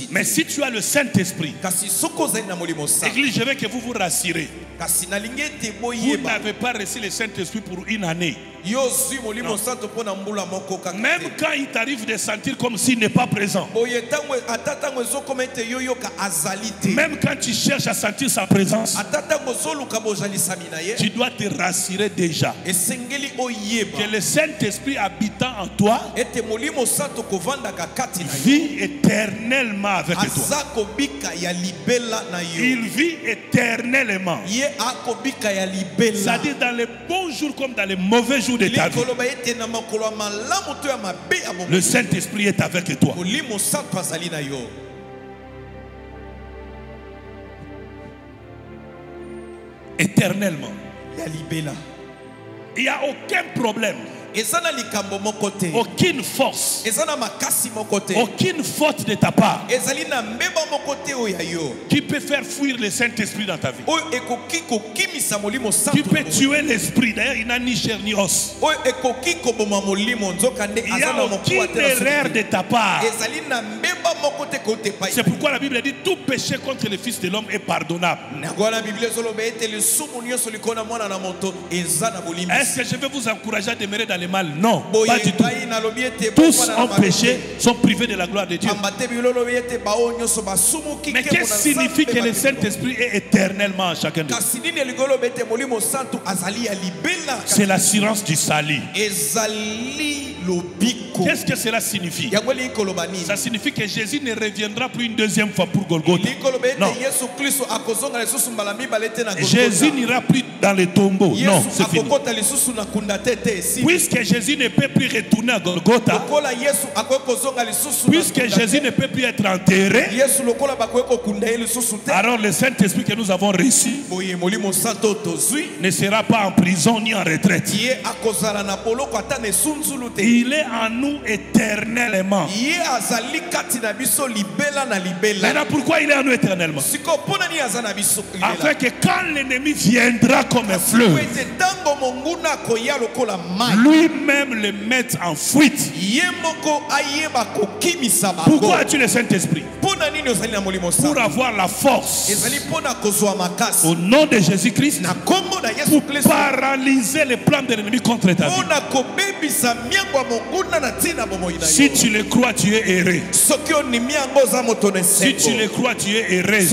Mais si tu as le Saint-Esprit, Église, je veux que vous vous rassurez. Vous n'avez pas reçu le Saint-Esprit pour une année. Non. Même quand il t'arrive de sentir comme s'il n'est pas présent, même quand tu cherches à sentir sa présence, tu dois te rassurer déjà que le Saint-Esprit habitant en toi vit éternellement avec toi. Il vit éternellement. C'est-à-dire dans les bons jours comme dans les mauvais jours de ta vie. Le Saint-Esprit est avec toi. Éternellement. Il n'y a aucun problème. Aucune force, aucune faute de ta part qui peut faire fuir le Saint-Esprit dans ta vie. Tu peux tuer l'esprit. D'ailleurs, il n'a ni chair ni os. Il n'y a aucune erreur de ta part. C'est pourquoi la Bible dit tout péché contre le Fils de l'homme est pardonnable. Est-ce que je vais vous encourager à demeurer dans le mal? Non, pas du tout. Tous ont péché, sont privés de la gloire de Dieu. Mais qu'est-ce qui signifie que le Saint-Esprit est éternellement en chacun de nous? C'est l'assurance du salut. Qu'est-ce que cela signifie? Ça signifie que Jésus ne reviendra plus une deuxième fois pour Golgotha. Non. Jésus n'ira plus dans les tombeaux. Non, c'est fini. Puisque Jésus ne peut plus retourner à Golgotha, puisque Jésus ne peut plus être enterré, alors le Saint-Esprit que nous avons reçu ne sera pas en prison ni en retraite. Il est en nous éternellement. Maintenant, pourquoi il est en nous éternellement? Afin que quand l'ennemi viendra comme un fleuve, lui-même le mette en fuite. Pourquoi as-tu le Saint-Esprit? Pour avoir la force au nom de Jésus-Christ pour paralyser les plans de l'ennemi contre ta vie. Si tu le crois, tu es erré. Si tu le crois, tu es erré.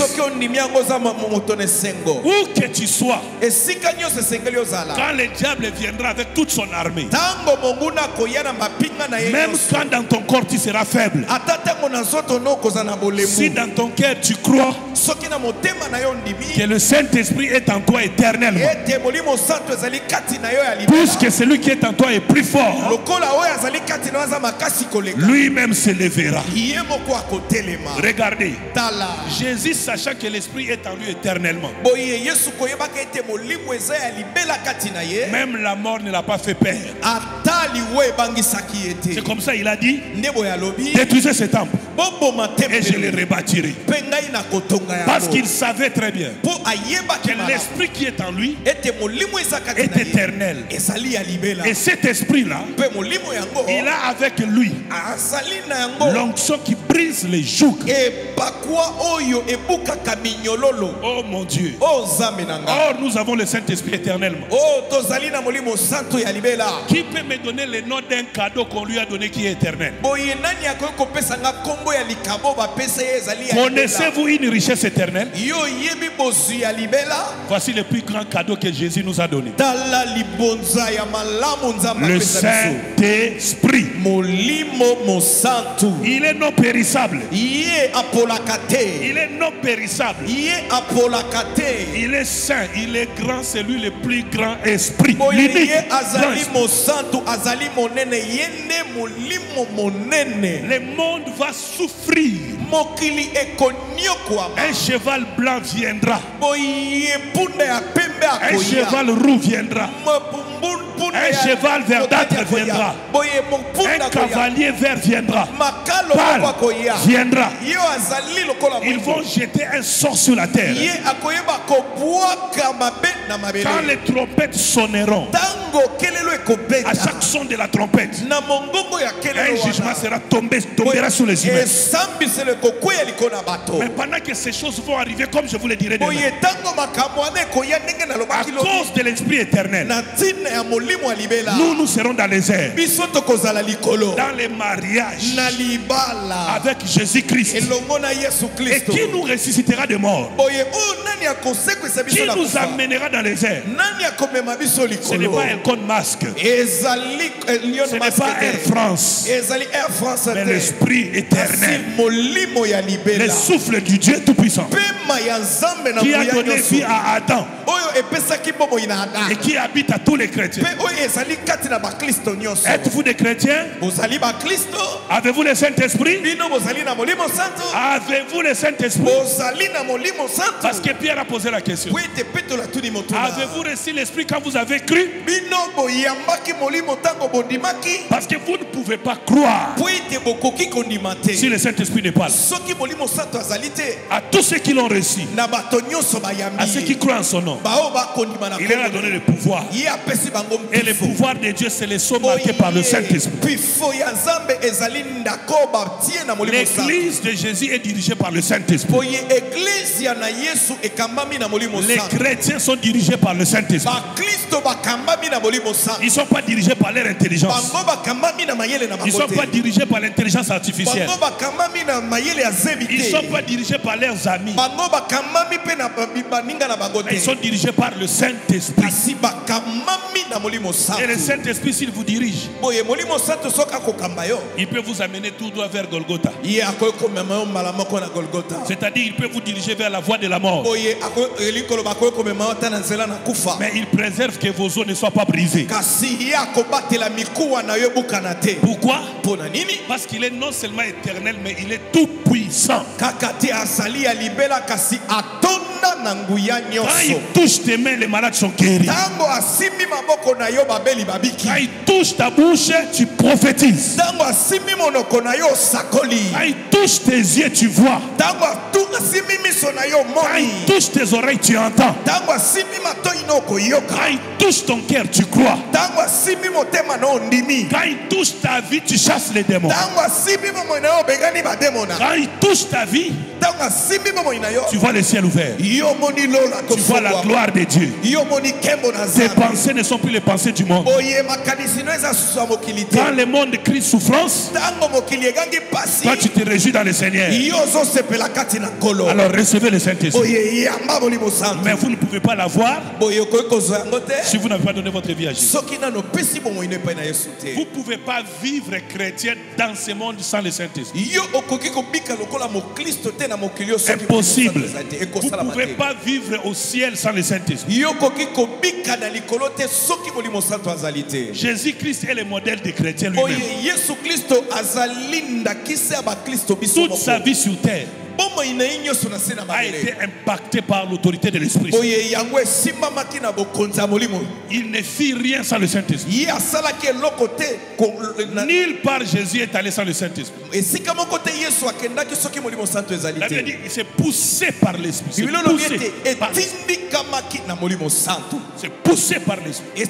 Où que tu sois, Quand le diable viendra avec toute son armée, même quand dans ton corps tu seras faible, si dans ton cœur tu crois que le Saint-Esprit est en toi éternellement, puisque celui qui est en toi est plus fort, lui-même se lèvera. Regardez, Jésus, sachant que l'Esprit est en lui éternellement, même la mort ne l'a pas fait peur. C'est comme ça il a dit, détruisez ce temple et je le rebâtirai. Parce qu'il savait très bien que l'Esprit qui est en lui est éternel. Et cet esprit-là, il a avec lui l'onction qui brise les jougs. Oh mon Dieu. Or nous avons le Saint-Esprit éternellement. Qui peut me donner le nom d'un cadeau qu'on lui a donné qui est éternel? Connaissez-vous une richesse éternelle? Voici le plus grand cadeau que Jésus nous a donné. Le Saint-Esprit. Il est non périssable. Il est non périssable. Il est saint, il est grand, c'est lui le plus grand esprit. L'unique le monde va souffrir. Un cheval blanc viendra. Un cheval roux viendra. Un cheval verdâtre viendra. Un cavalier vert viendra. Pâle viendra. Ils vont jeter un sort sur la terre. Quand les trompettes sonneront, à chaque son de la trompette, un jugement tombera sur les humains. Mais pendant que ces choses vont arriver, comme je vous le dirai demain, à cause de l'Esprit éternel, nous serons dans les airs, dans les mariages avec Jésus-Christ, et qui nous ressuscitera de mort, qui nous amènera dans les airs. Ce n'est pas Elon Musk, ce n'est pas Air France, mais l'Esprit éternel, le souffle du Dieu Tout-Puissant, qui a donné vie à Adam et qui habite à tous les chrétiens. Êtes-vous des chrétiens? Avez-vous le Saint-Esprit? Avez-vous le Saint-Esprit? Parce que Pierre a posé la question. Avez-vous reçu l'Esprit quand vous avez cru? Parce que vous ne pouvez pas croire si le Saint-Esprit n'est pas là. À tous ceux qui l'ont reçu, à ceux qui croient en son nom, il leur a donné le pouvoir. Et le pouvoir de Dieu, c'est le sceau marqué par le Saint-Esprit. L'église de Jésus est dirigée par le Saint-Esprit. Les chrétiens sont dirigés par le Saint-Esprit. Ils ne sont pas dirigés par leur intelligence. Ils ne sont pas dirigés par l'intelligence artificielle. Ils ne sont pas dirigés par leurs amis. Ils sont dirigés par le Saint-Esprit. Et le Saint-Esprit, s'il vous dirige, il peut vous amener tout droit vers Golgotha. C'est-à-dire, il peut vous diriger vers la voie de la mort. Mais il préserve que vos os ne soient pas brisés. Pourquoi? Parce qu'il est non seulement éternel, mais il est tout puissant. Quand il touche tes mains, les malades sont guéris. Quand il touche ta bouche, tu prophétises. Quand il touche tes yeux, tu vois. Quand il touche tes oreilles, tu entends. Quand il touche ton cœur, tu crois. Quand il touche ta vie, tu chasses les démons. Quand il touche ta vie, Tu vois le ciel ouvert. Tu vois la gloire de Dieu. Tes pensées ne sont plus les pensées du monde. Quand le monde crie souffrance, toi tu te réjouis dans le Seigneur. Alors recevez le Saint-Esprit. Mais vous ne pouvez pas l'avoir si vous n'avez pas donné votre vie à Jésus. Vous ne pouvez pas vivre chrétien dans ce monde sans le Saint-Esprit. Impossible. Vous ne pouvez pas vivre au ciel sans le Saint-Esprit. Jésus-Christ est le modèle des chrétiens lui-même. Toute sa vie sur terre a été impacté par l'autorité de l'Esprit. Il ne fit rien sans le Saint-Esprit. Nulle part Jésus est allé sans le Saint-Esprit. La Bible dit il s'est poussé par l'Esprit. C'est poussé par l'Esprit.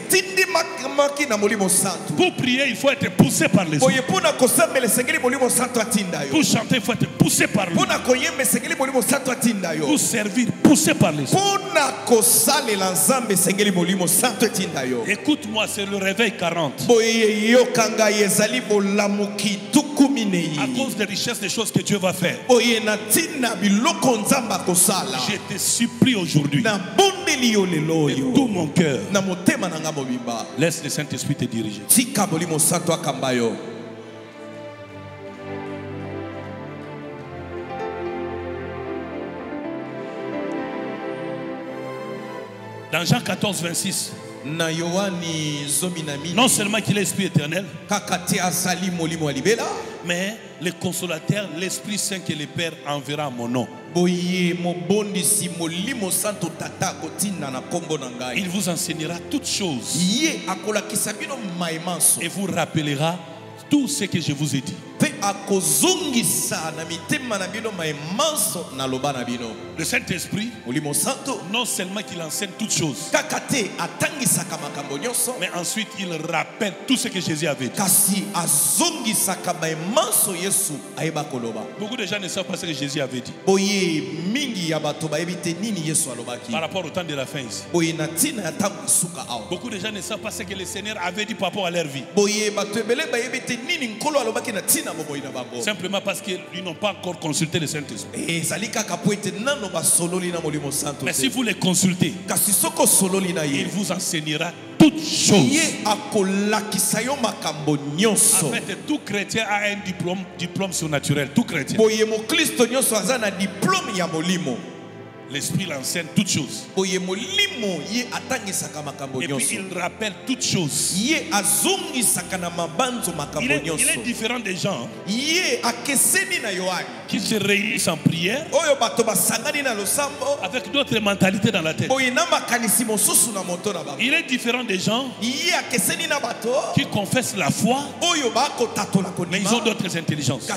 Pour prier, il faut être poussé par l'Esprit. Pour chanter, il faut être poussé par l'Esprit. Pour servir, poussé par l'Esprit. Écoute-moi, c'est le réveil 40. À cause des richesses des choses que Dieu va faire. Je te supplie aujourd'hui de tout mon cœur, laisse le Saint-Esprit te diriger. Dans Jean 14, 26, non seulement qu'il est Esprit éternel, mais le consolateur, l'Esprit Saint que le Père enverra à mon nom. Il vous enseignera toutes choses et vous rappellera tout ce que je vous ai dit. Le Saint-Esprit, non seulement qu'il enseigne toutes choses, mais ensuite il rappelle tout ce que Jésus avait dit. Beaucoup de gens ne savent pas ce que Jésus avait dit par rapport au temps de la fin ici. Beaucoup de gens ne savent pas ce que le Seigneur avait dit par rapport à leur vie. Simplement parce qu'ils n'ont pas encore consulté le Saint-Esprit. Mais si vous les consultez, il vous enseignera toutes choses. En fait, tout chrétien a un diplôme surnaturel. Tout chrétien. L'Esprit l'enseigne toutes choses. Et puis il rappelle toutes choses. Il est différent des gens qui se réunissent en prière avec d'autres mentalités dans la tête. Il est différent des gens qui confessent la foi, mais ils ont d'autres intelligences.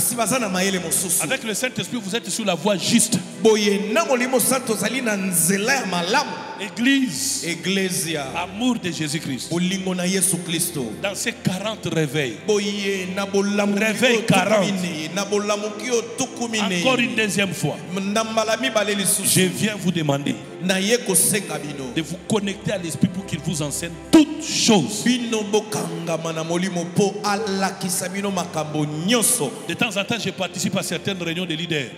Avec le Saint-Esprit, vous êtes sur la voie juste. Église, amour de Jésus-Christ. Dans ces 40 réveils, réveil 40, encore une deuxième fois, je viens vous demander de vous connecter à l'Esprit pour qu'il vous enseigne toutes choses. De temps en temps, je participe à certaines réunions de leaders.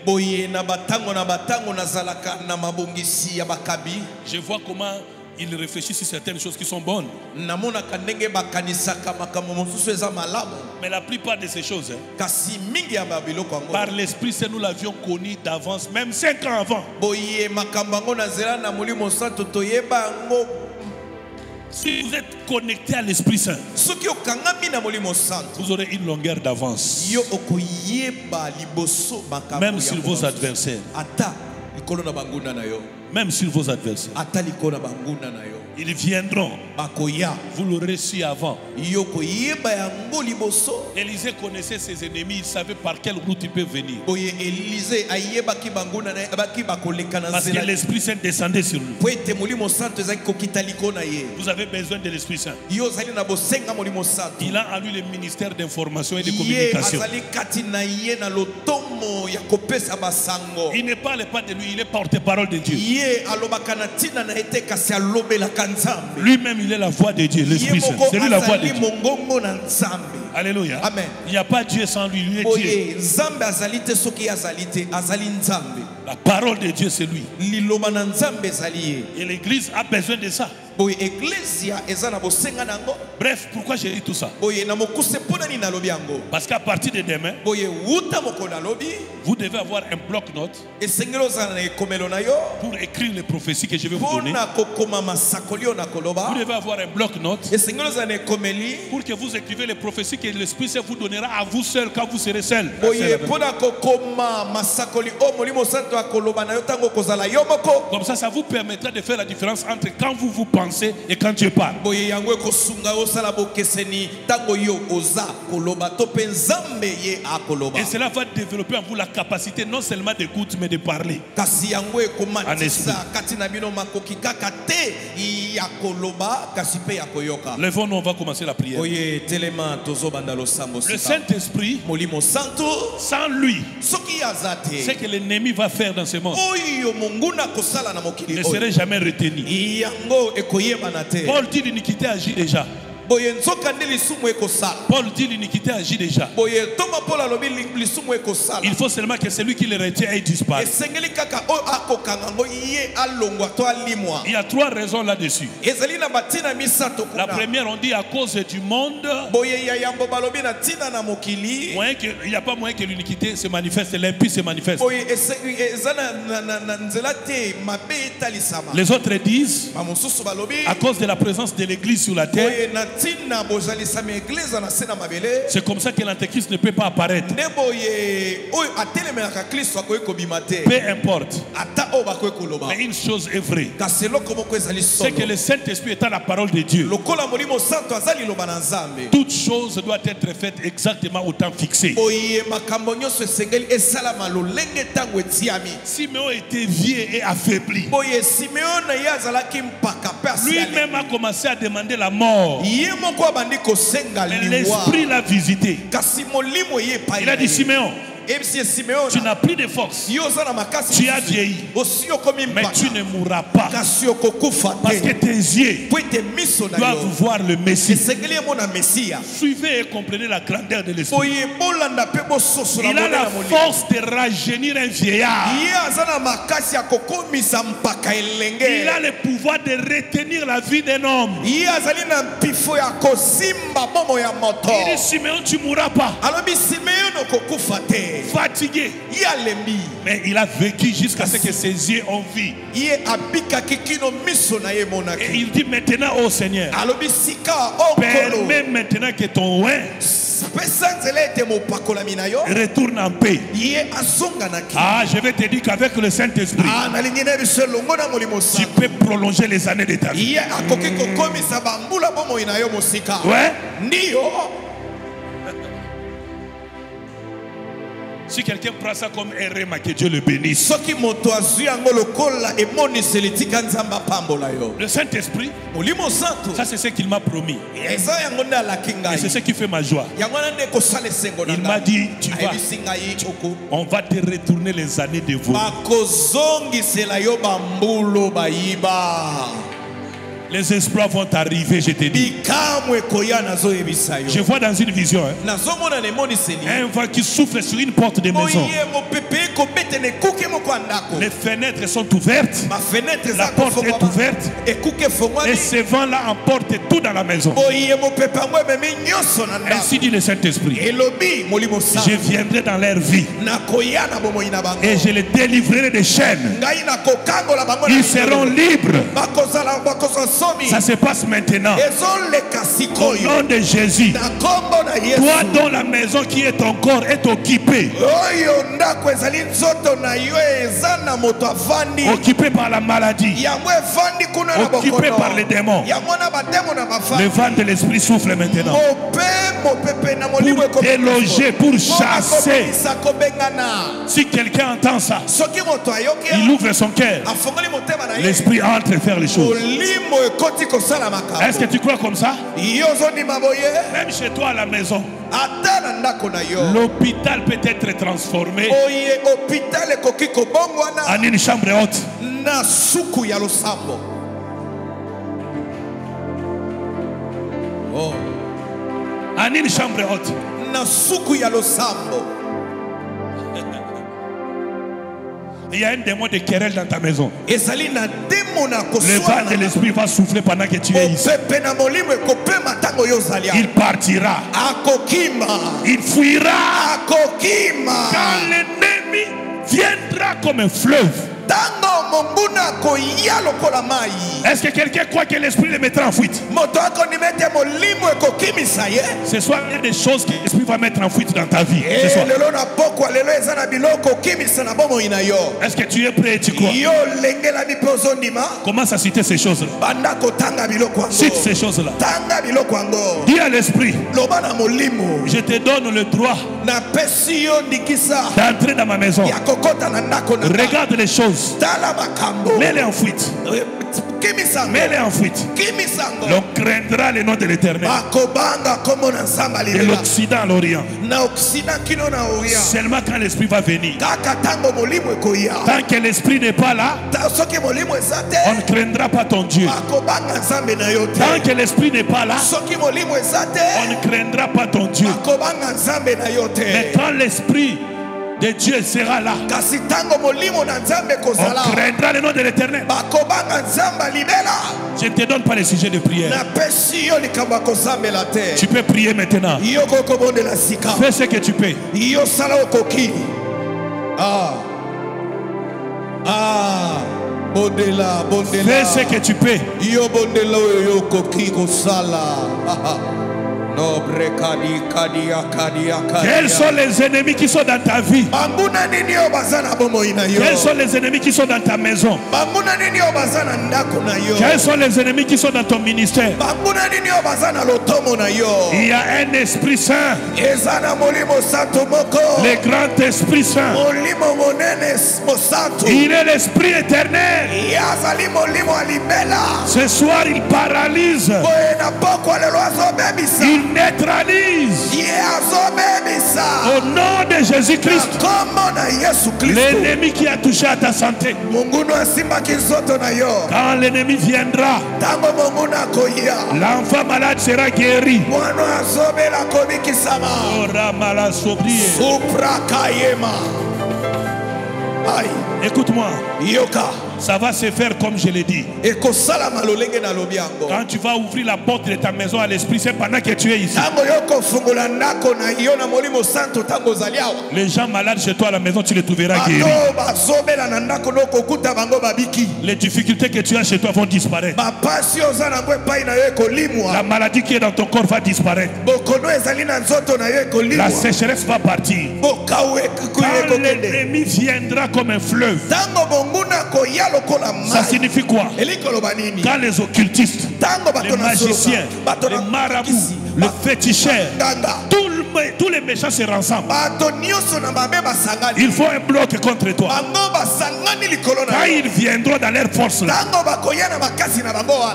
Je vois comment ils réfléchissent sur certaines choses qui sont bonnes. Mais la plupart de ces choses, par l'Esprit, c'est nous l'avions connu d'avance, même 5 ans avant. Si vous êtes connecté à l'Esprit Saint, vous aurez une longueur d'avance. Même sur vos adversaires. Même sur vos adversaires. Ils viendront. Vous l'aurez su avant. Élisée connaissait ses ennemis. Il savait par quelle route il peut venir. Parce que l'Esprit Saint descendait sur lui. Vous avez besoin de l'Esprit Saint. Il a en lui le ministère d'information et de communication. Il ne parle pas de lui, il est porte-parole de Dieu. Lui-même, il est la voix de Dieu, l'Esprit Saint. C'est lui la voix de Dieu. Alléluia. Amen. Il n'y a pas Dieu sans lui, lui est Dieu. La parole de Dieu, c'est lui. Et l'Église a besoin de ça. Bref, pourquoi j'ai dit tout ça? Parce qu'à partir de demain, vous devez avoir un bloc-notes pour écrire les prophéties que je vais vous donner. Vous devez avoir un bloc-notes pour que vous écrivez les prophéties que l'Esprit Saint vous donnera à vous seul quand vous serez seul. Comme ça vous permettra de faire la différence entre quand vous pensez et quand Dieu parle. Et cela va développer en vous la capacité non seulement d'écoute mais de parler en esprit. Levons-nous, on va commencer la prière. Le Saint-Esprit, sans lui, ce que l'ennemi va faire dans ce monde ne serait jamais retenu. Paul dit l'iniquité agit déjà. Paul dit l'iniquité agit déjà. Il faut seulement que celui qui le retient ait disparu. Il y a 3 raisons là-dessus. La première, on dit à cause du monde. Il n'y a pas moyen que l'iniquité se manifeste, l'impie se manifeste. Les autres disent à cause de la présence de l'église sur la terre. C'est comme ça que l'antéchrist ne peut pas apparaître. Peu importe. Mais une chose est vraie, c'est que le Saint-Esprit étant la parole de Dieu, toute chose doit être faite exactement au temps fixé. Simeon était vieux et affaibli. Lui-même a commencé à demander la mort. L'Esprit l'a visité. Il a dit, Simeon, tu n'as plus de force. Tu as vieilli. Mais tu ne mourras pas. Parce que tes yeux doivent voir le Messie. Suivez et comprenez la grandeur de l'Esprit. Il a la force de rajeunir un vieillard. Il a le pouvoir de retenir la vie d'un homme. Il dit, Simeon, tu ne mourras pas. Fatigué, mais il a vécu jusqu'à ce que ses yeux ont vu. Et il dit maintenant au Seigneur, permets maintenant que ton oin retourne en paix. Ah, je vais te dire qu'avec le Saint-Esprit, tu peux prolonger les années de ta vie. Ouais. Si quelqu'un prend ça comme RMA, que Dieu le bénisse. Le Saint-Esprit, ça c'est ce qu'il m'a promis. Et c'est ce qui fait ma joie. Il m'a dit, on va te retourner les années de vous. Les exploits vont arriver, je te dis. Je vois dans une vision un vent qui souffle sur une porte de maison. Les fenêtres sont ouvertes. La porte est ouverte. Et ce vent-là emporte tout dans la maison. Ainsi dit le Saint-Esprit. Je viendrai dans leur vie. Et je les délivrerai des chaînes. Ils seront libres. Ça se passe maintenant. Au nom de Jésus, toi dont la maison qui est ton corps est occupée. Occupé par la maladie, occupé par les démons. Le vent de l'esprit souffle maintenant pour déloger, pour chasser. Si quelqu'un entend ça, il ouvre son cœur, l'esprit entre et faire les choses. Est-ce que tu crois comme ça? Même chez toi à la maison, l'hôpital peut être transformé en une chambre haute. En une chambre haute. Il y a un démon de querelle dans ta maison. Le vent de l'esprit va souffler pendant que tu es ici. Il partira. Il fuira. Quand l'ennemi viendra comme un fleuve. Est-ce que quelqu'un croit que l'esprit le mettra en fuite? Ce soir, il y a des choses que l'esprit va mettre en fuite dans ta vie. Est-ce que tu es prêt et tu crois? Commence à citer ces choses-là. Cite ces choses-là. Dis à l'esprit, je te donne le droit d'entrer dans ma maison. Regarde les choses. Mets-les en fuite. Mets-les en fuite. L'on craindra le nom de l'Éternel. De l'Occident à l'Orient. Seulement quand l'Esprit va venir. Tant que l'Esprit n'est pas là, on ne craindra pas ton Dieu. Tant que l'Esprit n'est pas là, on ne craindra pas ton Dieu. Mais quand l'Esprit de Dieu sera là, on craindra le nom de l'Éternel. Je ne te donne pas les sujets de prière. Tu peux prier maintenant. Fais ce que tu peux. Fais ce que tu peux. Quels sont les ennemis qui sont dans ta vie? Quels sont les ennemis qui sont dans ta maison? Quels sont les ennemis qui sont dans ton ministère? Il y a un Esprit Saint, le grand Esprit Saint. Il est l'Esprit éternel. Ce soir il paralyse, il neutralise au nom de Jésus-Christ l'ennemi qui a touché à ta santé. Quand l'ennemi viendra, l'enfant malade sera guéri. Écoute-moi, ça va se faire comme je l'ai dit. Quand tu vas ouvrir la porte de ta maison à l'Esprit, c'est pendant que tu es ici. Les gens malades chez toi à la maison, tu les trouveras guéris. Les difficultés que tu as chez toi vont disparaître. La maladie qui est dans ton corps va disparaître. La sécheresse va partir. Quand l'ennemi viendra comme un fleuve, ça signifie quoi? Quand les occultistes, les magiciens, les marabouts, les féticheurs, tous les méchants se rassemblent, il faut un bloc contre toi. Quand ils viendront dans leur force là,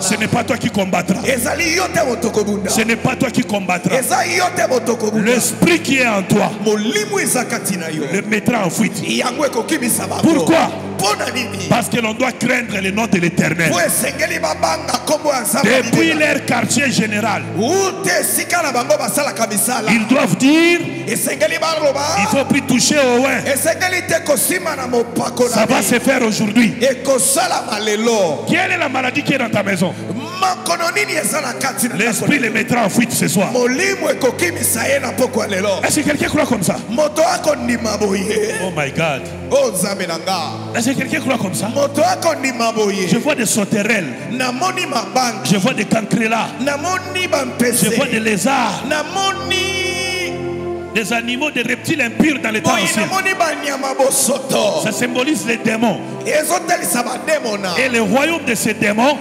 ce n'est pas toi qui combattras. Ce n'est pas toi qui combattras. L'esprit qui est en toi le mettra en fuite. Pourquoi? Parce que l'on doit craindre le nom de l'Éternel. Depuis leur quartier général, ils doivent dire, il ne faut plus toucher au vin. Ça va se faire aujourd'hui. Quelle est la maladie qui est dans ta maison? L'esprit les mettra en fuite ce soir. Est-ce que quelqu'un croit comme ça? Oh my God. Est-ce que quelqu'un croit comme ça? Je vois des sauterelles. Je vois des cancrelats. Je vois des lézards. Des animaux, des reptiles impurs dans les temps anciens. Ça symbolise les démons. Et le royaume de ces démons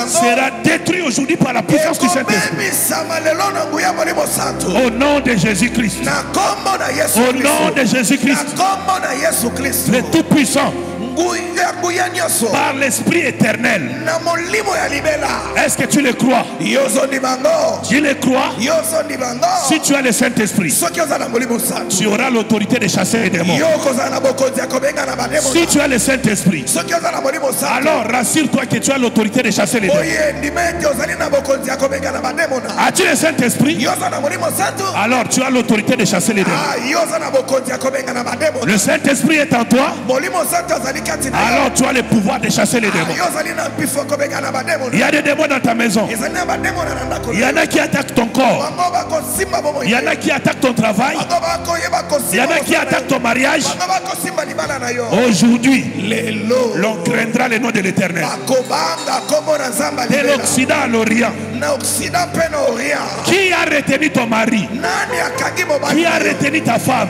sera détruit aujourd'hui par la puissance du Saint-Esprit. Au nom de Jésus-Christ. Au nom de Jésus-Christ. Le Tout-Puissant. Par l'Esprit éternel. Est-ce que tu le crois? Tu le crois? Si tu as le Saint-Esprit, tu auras l'autorité de chasser les démons. Si tu as le Saint-Esprit, alors rassure-toi que tu as l'autorité de chasser les démons. As-tu le Saint-Esprit? Alors tu as l'autorité de chasser les démons. Le Saint-Esprit est en toi. Alors tu as le pouvoir de chasser les démons. Il y a des démons dans ta maison. Il y en a qui attaquent ton corps. Il y en a qui attaquent ton travail. Il y en a qui attaquent ton mariage. Aujourd'hui, l'on craindra le nom de l'Éternel. De l'Occident à l'Orient. Qui a retenu ton mari? Qui a retenu ta femme?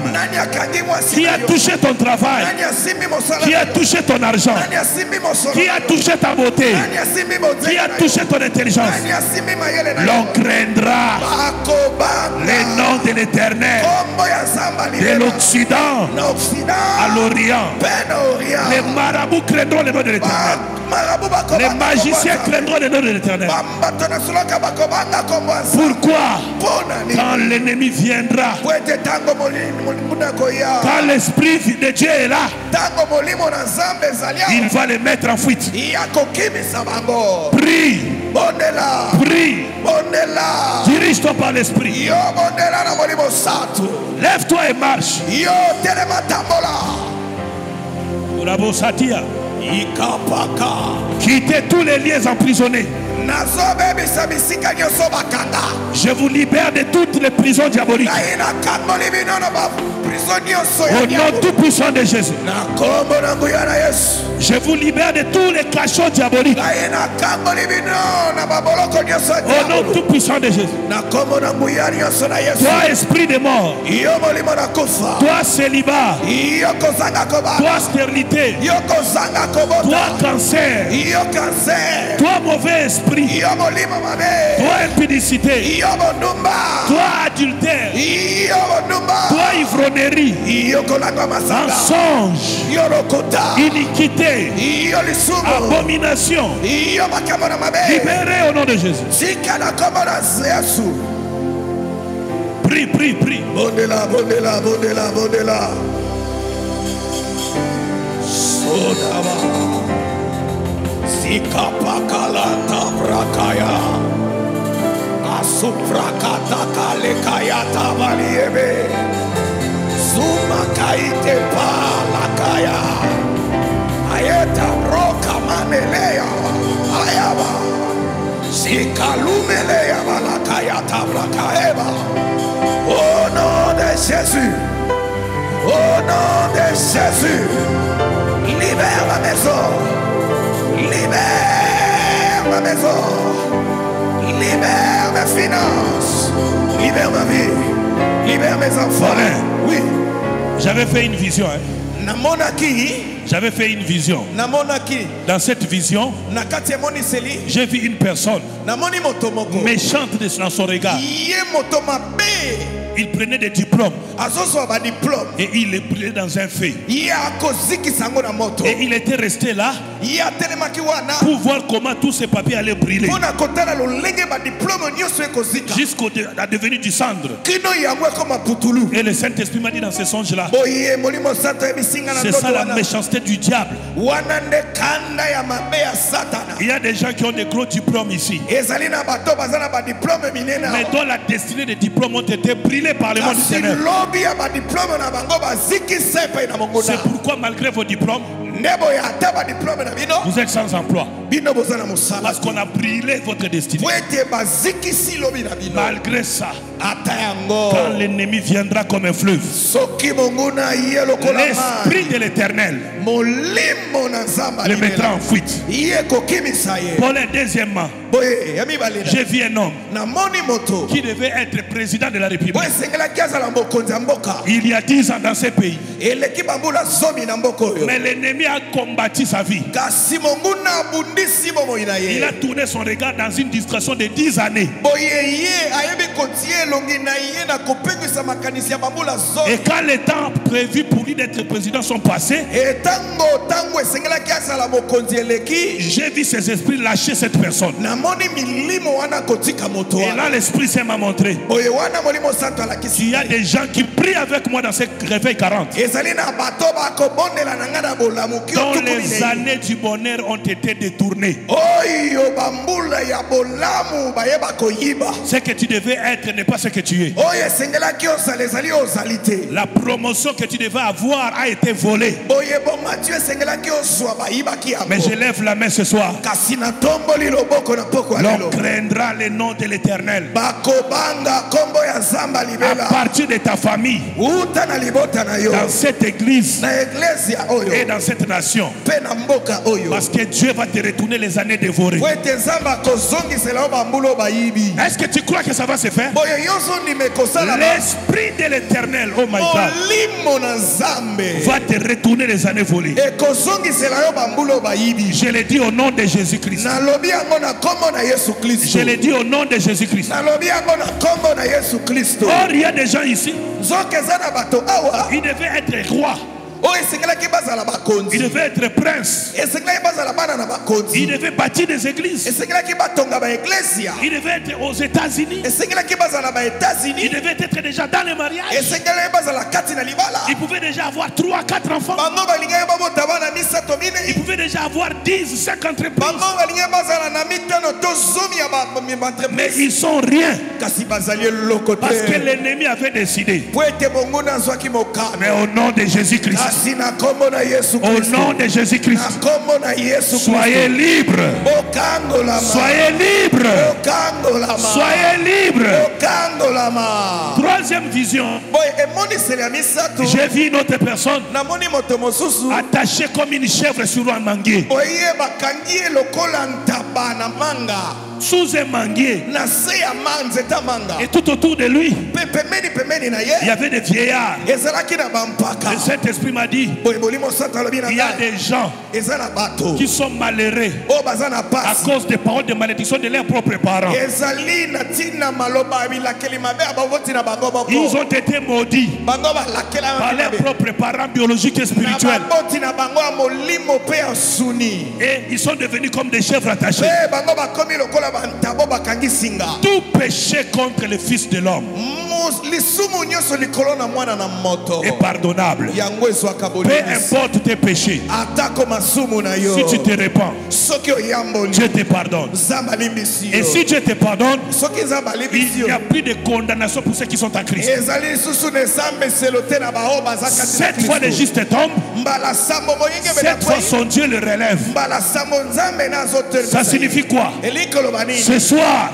Qui a touché ton travail? Qui a touché ton argent? Qui a touché ta beauté? Qui a touché ton intelligence? L'on craindra le nom de l'Éternel. De l'Occident à l'Orient. Les marabouts craindront le nom de l'Éternel. Les magiciens craindront le nom de l'Éternel. Pourquoi? Quand l'ennemi viendra, quand l'Esprit de Dieu est là, il va les mettre en fuite. Prie. Prie. Dirige-toi par l'Esprit. Lève-toi et marche. Quittez tous les liens emprisonnés. Je vous libère de toutes les prisons diaboliques. Au nom tout puissant de Jésus. Je vous libère de tous les cachots diaboliques. Au nom tout puissant de Jésus. Toi esprit de mort. Toi célibat. Toi stérilité. Toi cancer. Toi mauvais esprit. Toi impudicité. Toi adultère. Toi ivrognerie. Mensonge. Iniquité. Abomination. Libérez au nom de Jésus. Prie, prie, prie. Bondela. Sodaba. Sikapakala tabrakaya. Asuprakata kalekaya tabaliebe. Sumakaite palakaya. Ayeta broka manelea. Ayaba. Sikalumelea balakaya tabrakaeba. Au nom de Jésus. Au nom de Jésus. Libère ma maison. Libère ma maison. Libère mes finances. Libère ma vie. Libère mes enfants. Oui. J'avais fait une vision. J'avais fait une vision. Dans cette vision, j'ai vu une personne méchante dans son regard. Il prenait des diplômes et il les brûlait dans un feu. Et il était resté là pour voir comment tous ces papiers allaient brûler jusqu'à devenir du cendre. Et le Saint-Esprit m'a dit dans ce songe-là, c'est ça la méchanceté du diable. Il y a des gens qui ont des gros diplômes ici, mais dont la destinée des diplômes ont été brûlés par le monde du Seigneur. C'est pourquoi malgré vos diplômes, Vous êtes sans emploi. Parce qu'on a brûlé votre destinée. Malgré ça, quand l'ennemi viendra comme un fleuve, l'Esprit de l'Éternel le mettra en fuite. Pour le deuxièmement, j'ai vu un homme qui devait être président de la République. Il y a 10 ans dans ce pays. Mais l'ennemi a combattu sa vie. Il a tourné son regard dans une distraction de 10 années. Et quand les temps prévus pour lui d'être président sont passés, j'ai vu ces esprits lâcher cette personne. Et là l'Esprit Saint m'a montré qu'il y a des gens qui prient avec moi dans ce réveil 40, dont les années du bonheur ont été détournées. Ce que tu devais être n'est pas ce que tu es. La promotion que tu devais avoir a été volée. Mais je lève la main ce soir. L'on craindra le nom de l'Éternel à partir de ta famille, dans cette église et dans cette nation, parce que Dieu va te retourner les années dévorées. Est-ce que tu crois que ça va se faire? L'Esprit de l'Éternel, oh my God, va te retourner les années volées. Je le dis au nom de Jésus-Christ. Je le dis au nom de Jésus-Christ. Or, il y a des gens ici, ils devaient être rois. Il devait être prince. Il devait bâtir des églises. Il devait être aux États-Unis. Il devait être déjà dans le mariage. Il pouvait déjà avoir 3-4 enfants. Il pouvait déjà avoir 10-5 entreprises. Mais ils sont rien. Parce que l'ennemi avait décidé. Mais au nom de Jésus-Christ, au nom de Jésus-Christ, soyez libres. Soyez libres. Soyez libres. Troisième vision. J'ai vu une autre personne attachée comme une chèvre sur un manguier. Sous un manguier. Et tout autour de lui, il y avait des vieillards. Et cet esprit m'a dit, il y a des gens qui sont malheureux à cause des paroles de malédiction de leurs propres parents. Ils ont été maudits par leurs propres parents biologiques et spirituels. Et ils sont devenus comme des chèvres attachées. Tout péché contre le Fils de l'homme est pardonnable. Peu importe tes péchés, si tu te répands, Dieu te pardonne. Et si Dieu te pardonne, il n'y a plus de condamnation pour ceux qui sont en Christ. Cette fois le juste tombe, cette fois son Dieu le relève. Ça signifie quoi? Ce soir,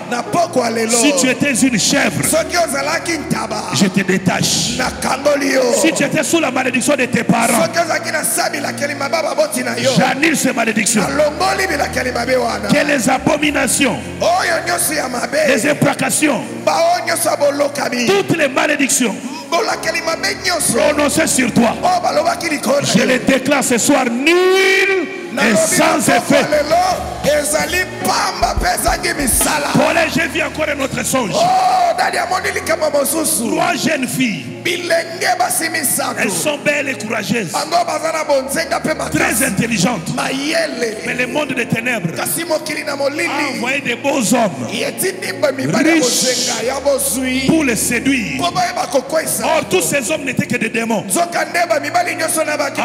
si tu étais une chèvre, je te détache. Si tu étais sous la malédiction de tes parents, j'annule ces malédictions. Que les abominations, les imprécations, toutes les malédictions prononcées sur toi, je les déclare ce soir nul et sans effet. Pour les j'ai vu encore un autre songe. 3 jeunes filles. Elles sont belles et courageuses, très intelligentes. Mais le monde des ténèbres a envoyé des beaux hommes riches pour les séduire. Or tous ces hommes n'étaient que des démons.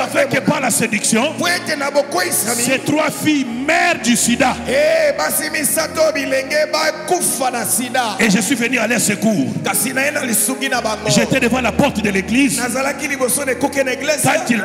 Avec par la séduction, ces 3 filles meurt du sida. Eh, basi misato bilenge ba kufa na sida. Et je suis venu à leur secours. Kasi na ena lisungi na bango. J'étais devant la porte de l'église. Nazalaki liboso ne kuke na église.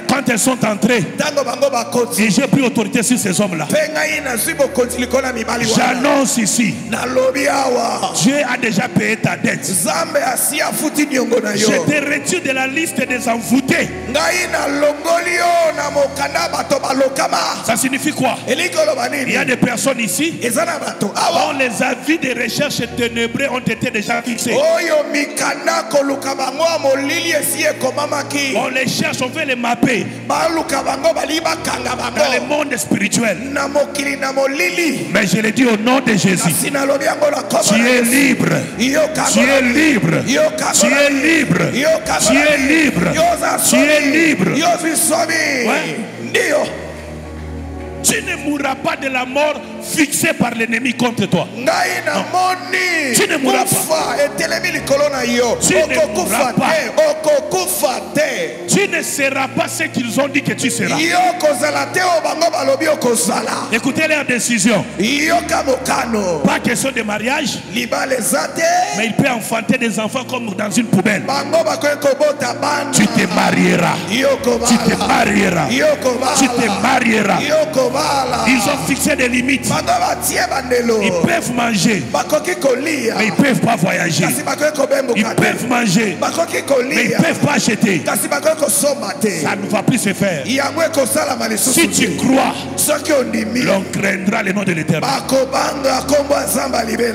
Quand elles sont entrées, tango bango ba koti. et j'ai pris autorité sur ces hommes-là. Penga ina zibo koti likola mibali wa. J'annonce ici. Na lobi awa. Dieu a déjà payé ta dette. Zambe asi afuti nyongo na yo. Je te retire de la liste des envoûtés. Ngai na longolio na mokanda bato balokama. Ça signifie quoi? Il y a des personnes ici dont les avis de recherche ténébreux ont été déjà fixés. On les cherche, on veut les mapper dans le monde spirituel. Mais je le dis au nom de Jésus. Tu es libre. Tu es libre. Tu es libre. Tu es libre. Tu es libre. Ouais. Tu ne mourras pas de la mort fixée par l'ennemi contre toi. Non. Tu ne mourras pas. Tu ne mourras pas. Tu ne seras pas ce qu'ils ont dit que tu seras. Écoutez leur décision. Pas question de mariage, mais il peut enfanter des enfants comme dans une poubelle. Tu te marieras. Tu te marieras. Tu te marieras. Ils ont fixé des limites. Ils peuvent manger, mais ils ne peuvent pas voyager. Ils peuvent manger, mais ils ne peuvent pas acheter. Ça ne va plus se faire. Si tu crois, l'on craindra le nom de l'Éternel.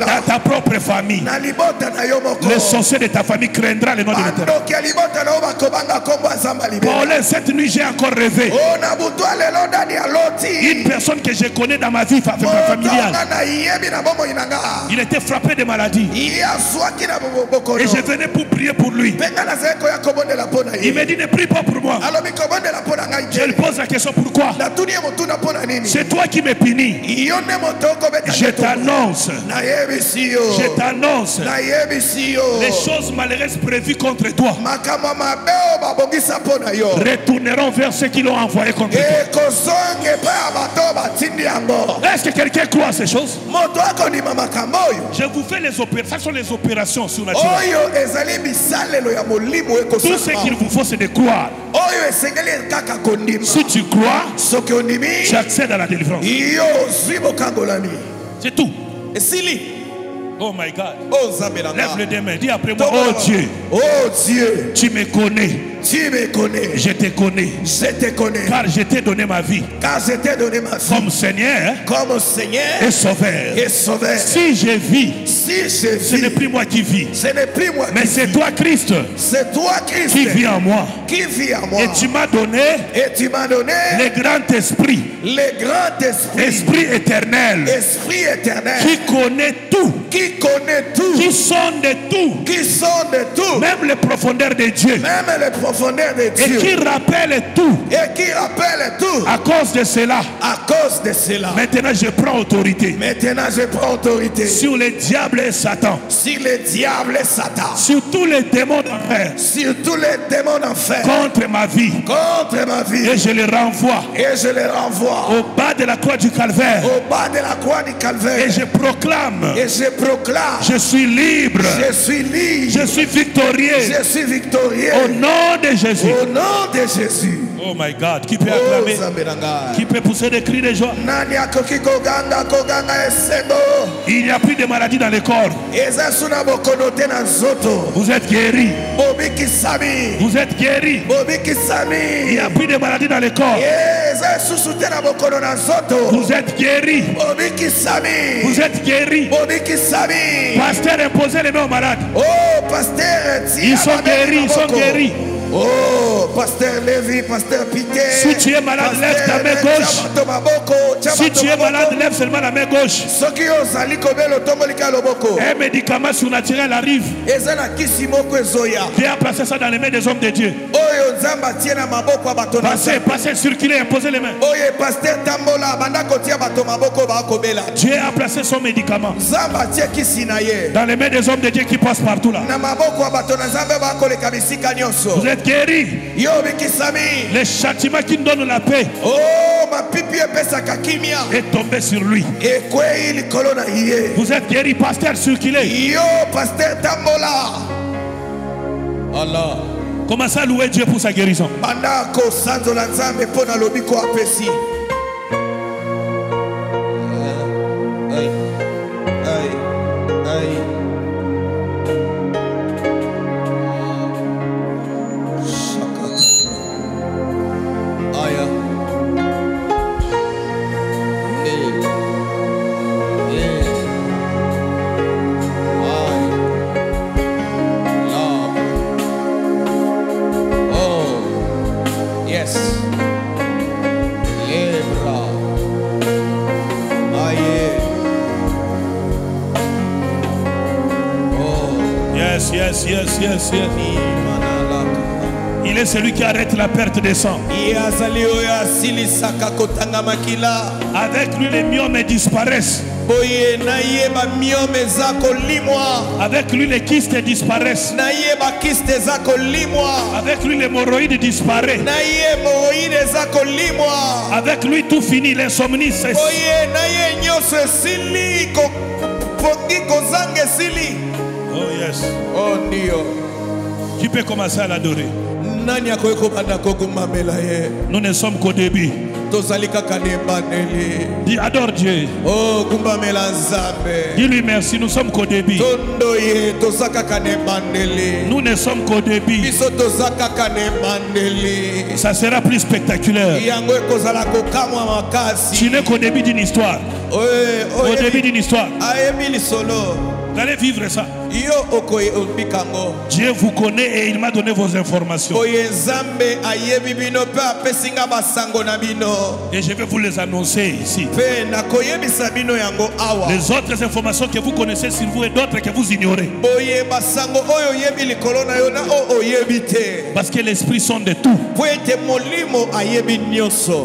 Dans ta propre famille, le sorcier de ta famille craindra le nom de l'Éternel. Paul, cette nuit, j'ai encore rêvé une personne que je connais dans ma vie familiale. Il était frappé de maladie. Et je venais pour prier pour lui. Il me dit ne prie pas pour moi. Je lui pose la question pourquoi. C'est toi qui me punis. Je t'annonce les choses malheureuses prévues contre toi retourneront vers ceux qui l'ont envoyé contre toi. Est-ce que quelqu'un croit à ces choses? Je vous fais les opérations. Ce sont les opérations surnaturelles. Tout ce qu'il vous faut, c'est de croire. Si tu crois, tu accèdes à la délivrance. C'est tout. Oh my God. Lève les deux mains. Dis après moi, oh Dieu. Oh Dieu. Tu me connais. Tu me connais. Je te connais. Je te connais. Car je t'ai donné ma vie. Car je t'ai donné ma vie. Comme Seigneur. Comme Seigneur. Et Sauveur. Et Sauveur. Si je vis. Si je vis. Ce n'est plus moi qui vis. Ce n'est plus moi. Mais c'est toi Christ. C'est toi Christ. Qui vit en moi. Qui vit en moi. Et tu m'as donné. Et tu m'as donné. Le grand esprit. Le grand esprit. Esprit éternel. Esprit éternel. Qui connaît tout. Qui connaît tout. Qui sonde tout. Qui sonde tout. Même les profondeurs de Dieu. Même les profondeurs de Dieu. Et qui rappelle tout. Et qui rappelle tout. À cause de cela. À cause de cela. Maintenant je prends autorité. Maintenant je prends autorité. Sur le diable et Satan. Sur le diable et Satan. Sur tous les démons d'enfer. Sur tous les démons d'enfer. Contre ma vie. Contre ma vie. Et je les renvoie. Et je les renvoie. Au bas de la croix du calvaire. Au bas de la croix du calvaire. Et je proclame. Et je proclame. Je suis libre. Je suis libre. Je suis victorieux. Je suis victorieux. Au nom de Jésus. Au nom de Jésus. Oh my God. Qui peut acclamer? Qui peut pousser des cris de joie? Il n'y a plus de maladie dans le corps. Vous êtes guéris. Vous êtes guéris. Il n'y a plus de maladie dans le corps. Vous êtes guéris. Vous êtes guéris. Pasteur, imposez les mains aux malades. Oh, pasteur, ils sont guéris, ils sont guéris. Oh, pasteur Lévi, pasteur Piquet. Si tu es malade, lève ta main gauche. Si tu es malade, lève seulement la main gauche. Un médicament surnaturel arrive. Viens placer ça dans les mains des hommes de Dieu. Passez, passez, circulez, imposez les mains. Dieu a placé son médicament dans les mains des hommes de Dieu qui passent partout là. Vous êtes êtes guéris. Le châtiment qui nous donne la paix est tombé sur lui. Vous êtes guéris, pasteur, circulez. Allah. Commencez à louer Dieu pour sa guérison. Yes. Il est celui qui arrête la perte des sangs. Avec lui, les myomes disparaissent. Avec lui, les kystes disparaissent. Avec lui, l'hémorroïde disparaît. Avec lui, tout finit, l'insomnie cesse. Oh yes. Oh Dio. Tu peux commencer à l'adorer. Nous ne sommes qu'au début. Dis adore Dieu. Oh, dis-lui merci, nous sommes qu'au début. Nous ne sommes qu'au début. Ça sera plus spectaculaire. Tu n'es qu'au début d'une histoire. Au début d'une histoire. Vous allez vivre ça. Dieu vous connaît et il m'a donné vos informations. Et je vais vous les annoncer ici. Les autres informations que vous connaissez sur vous et d'autres que vous ignorez. Parce que l'esprit sonde de tout.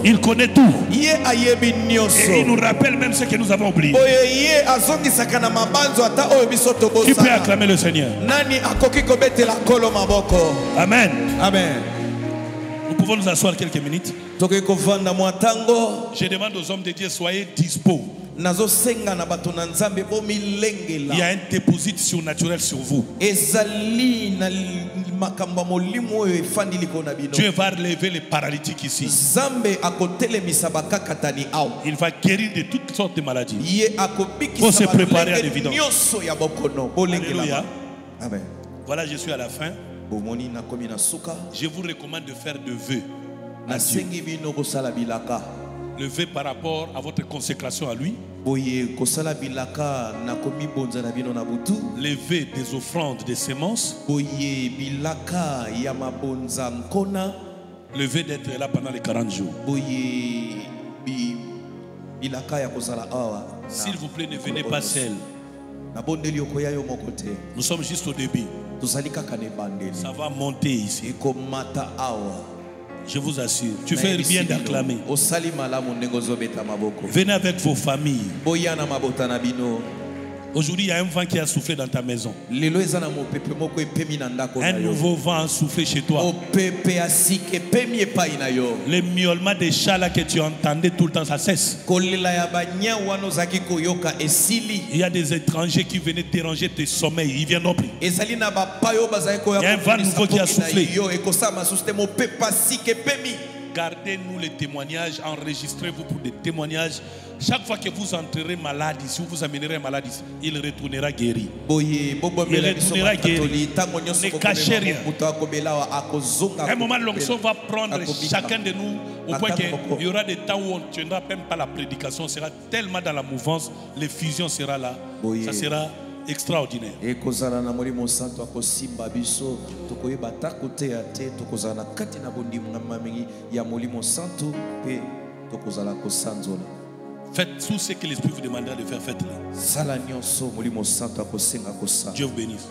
Il connaît tout. Et il nous rappelle même ce que nous avons oublié. Tu peux acclamer le Seigneur. Amen. Amen. Nous pouvons nous asseoir quelques minutes. Je demande aux hommes de Dieu, soyez dispo. Il y a un déposit surnaturel sur vous. Dieu va relever les paralytiques ici. Il va guérir de toutes sortes de maladies. Il faut se préparer à l'évidence. Alléluia. Amen. Voilà, je suis à la fin. Je vous recommande de faire de vœux à Dieu. Le vœu par rapport à votre consécration à lui. Les vœux des offrandes, des semences. Le vœu d'être là pendant les 40 jours. S'il vous plaît, ne venez pas seul. Nous sommes juste au début. Ça va monter ici. Je vous assure. Tu fais bien d'acclamer. Venez avec vos familles. Aujourd'hui, il y a un vent qui a soufflé dans ta maison. Un nouveau vent a soufflé chez toi. Le miaulement des chats là que tu entendais tout le temps, ça cesse. Il y a des étrangers qui venaient déranger tes sommeils. Ils viendront plus. Il y a un vent nouveau qui a soufflé. Gardez-nous les témoignages, enregistrez-vous pour des témoignages. Chaque fois que vous entrerez malade ici, ou vous amènerez malade ici, il retournera guéri. Il retournera guéri. Ne cachez rien. Un moment, l'onction va prendre chacun de nous au point qu'il y aura des temps où on ne tiendra même pas la prédication. On sera tellement dans la mouvance, l'effusion sera là. Ça sera extraordinaire. Faites tout ce que l'Esprit vous demandera de faire, faites-le. Dieu vous bénisse.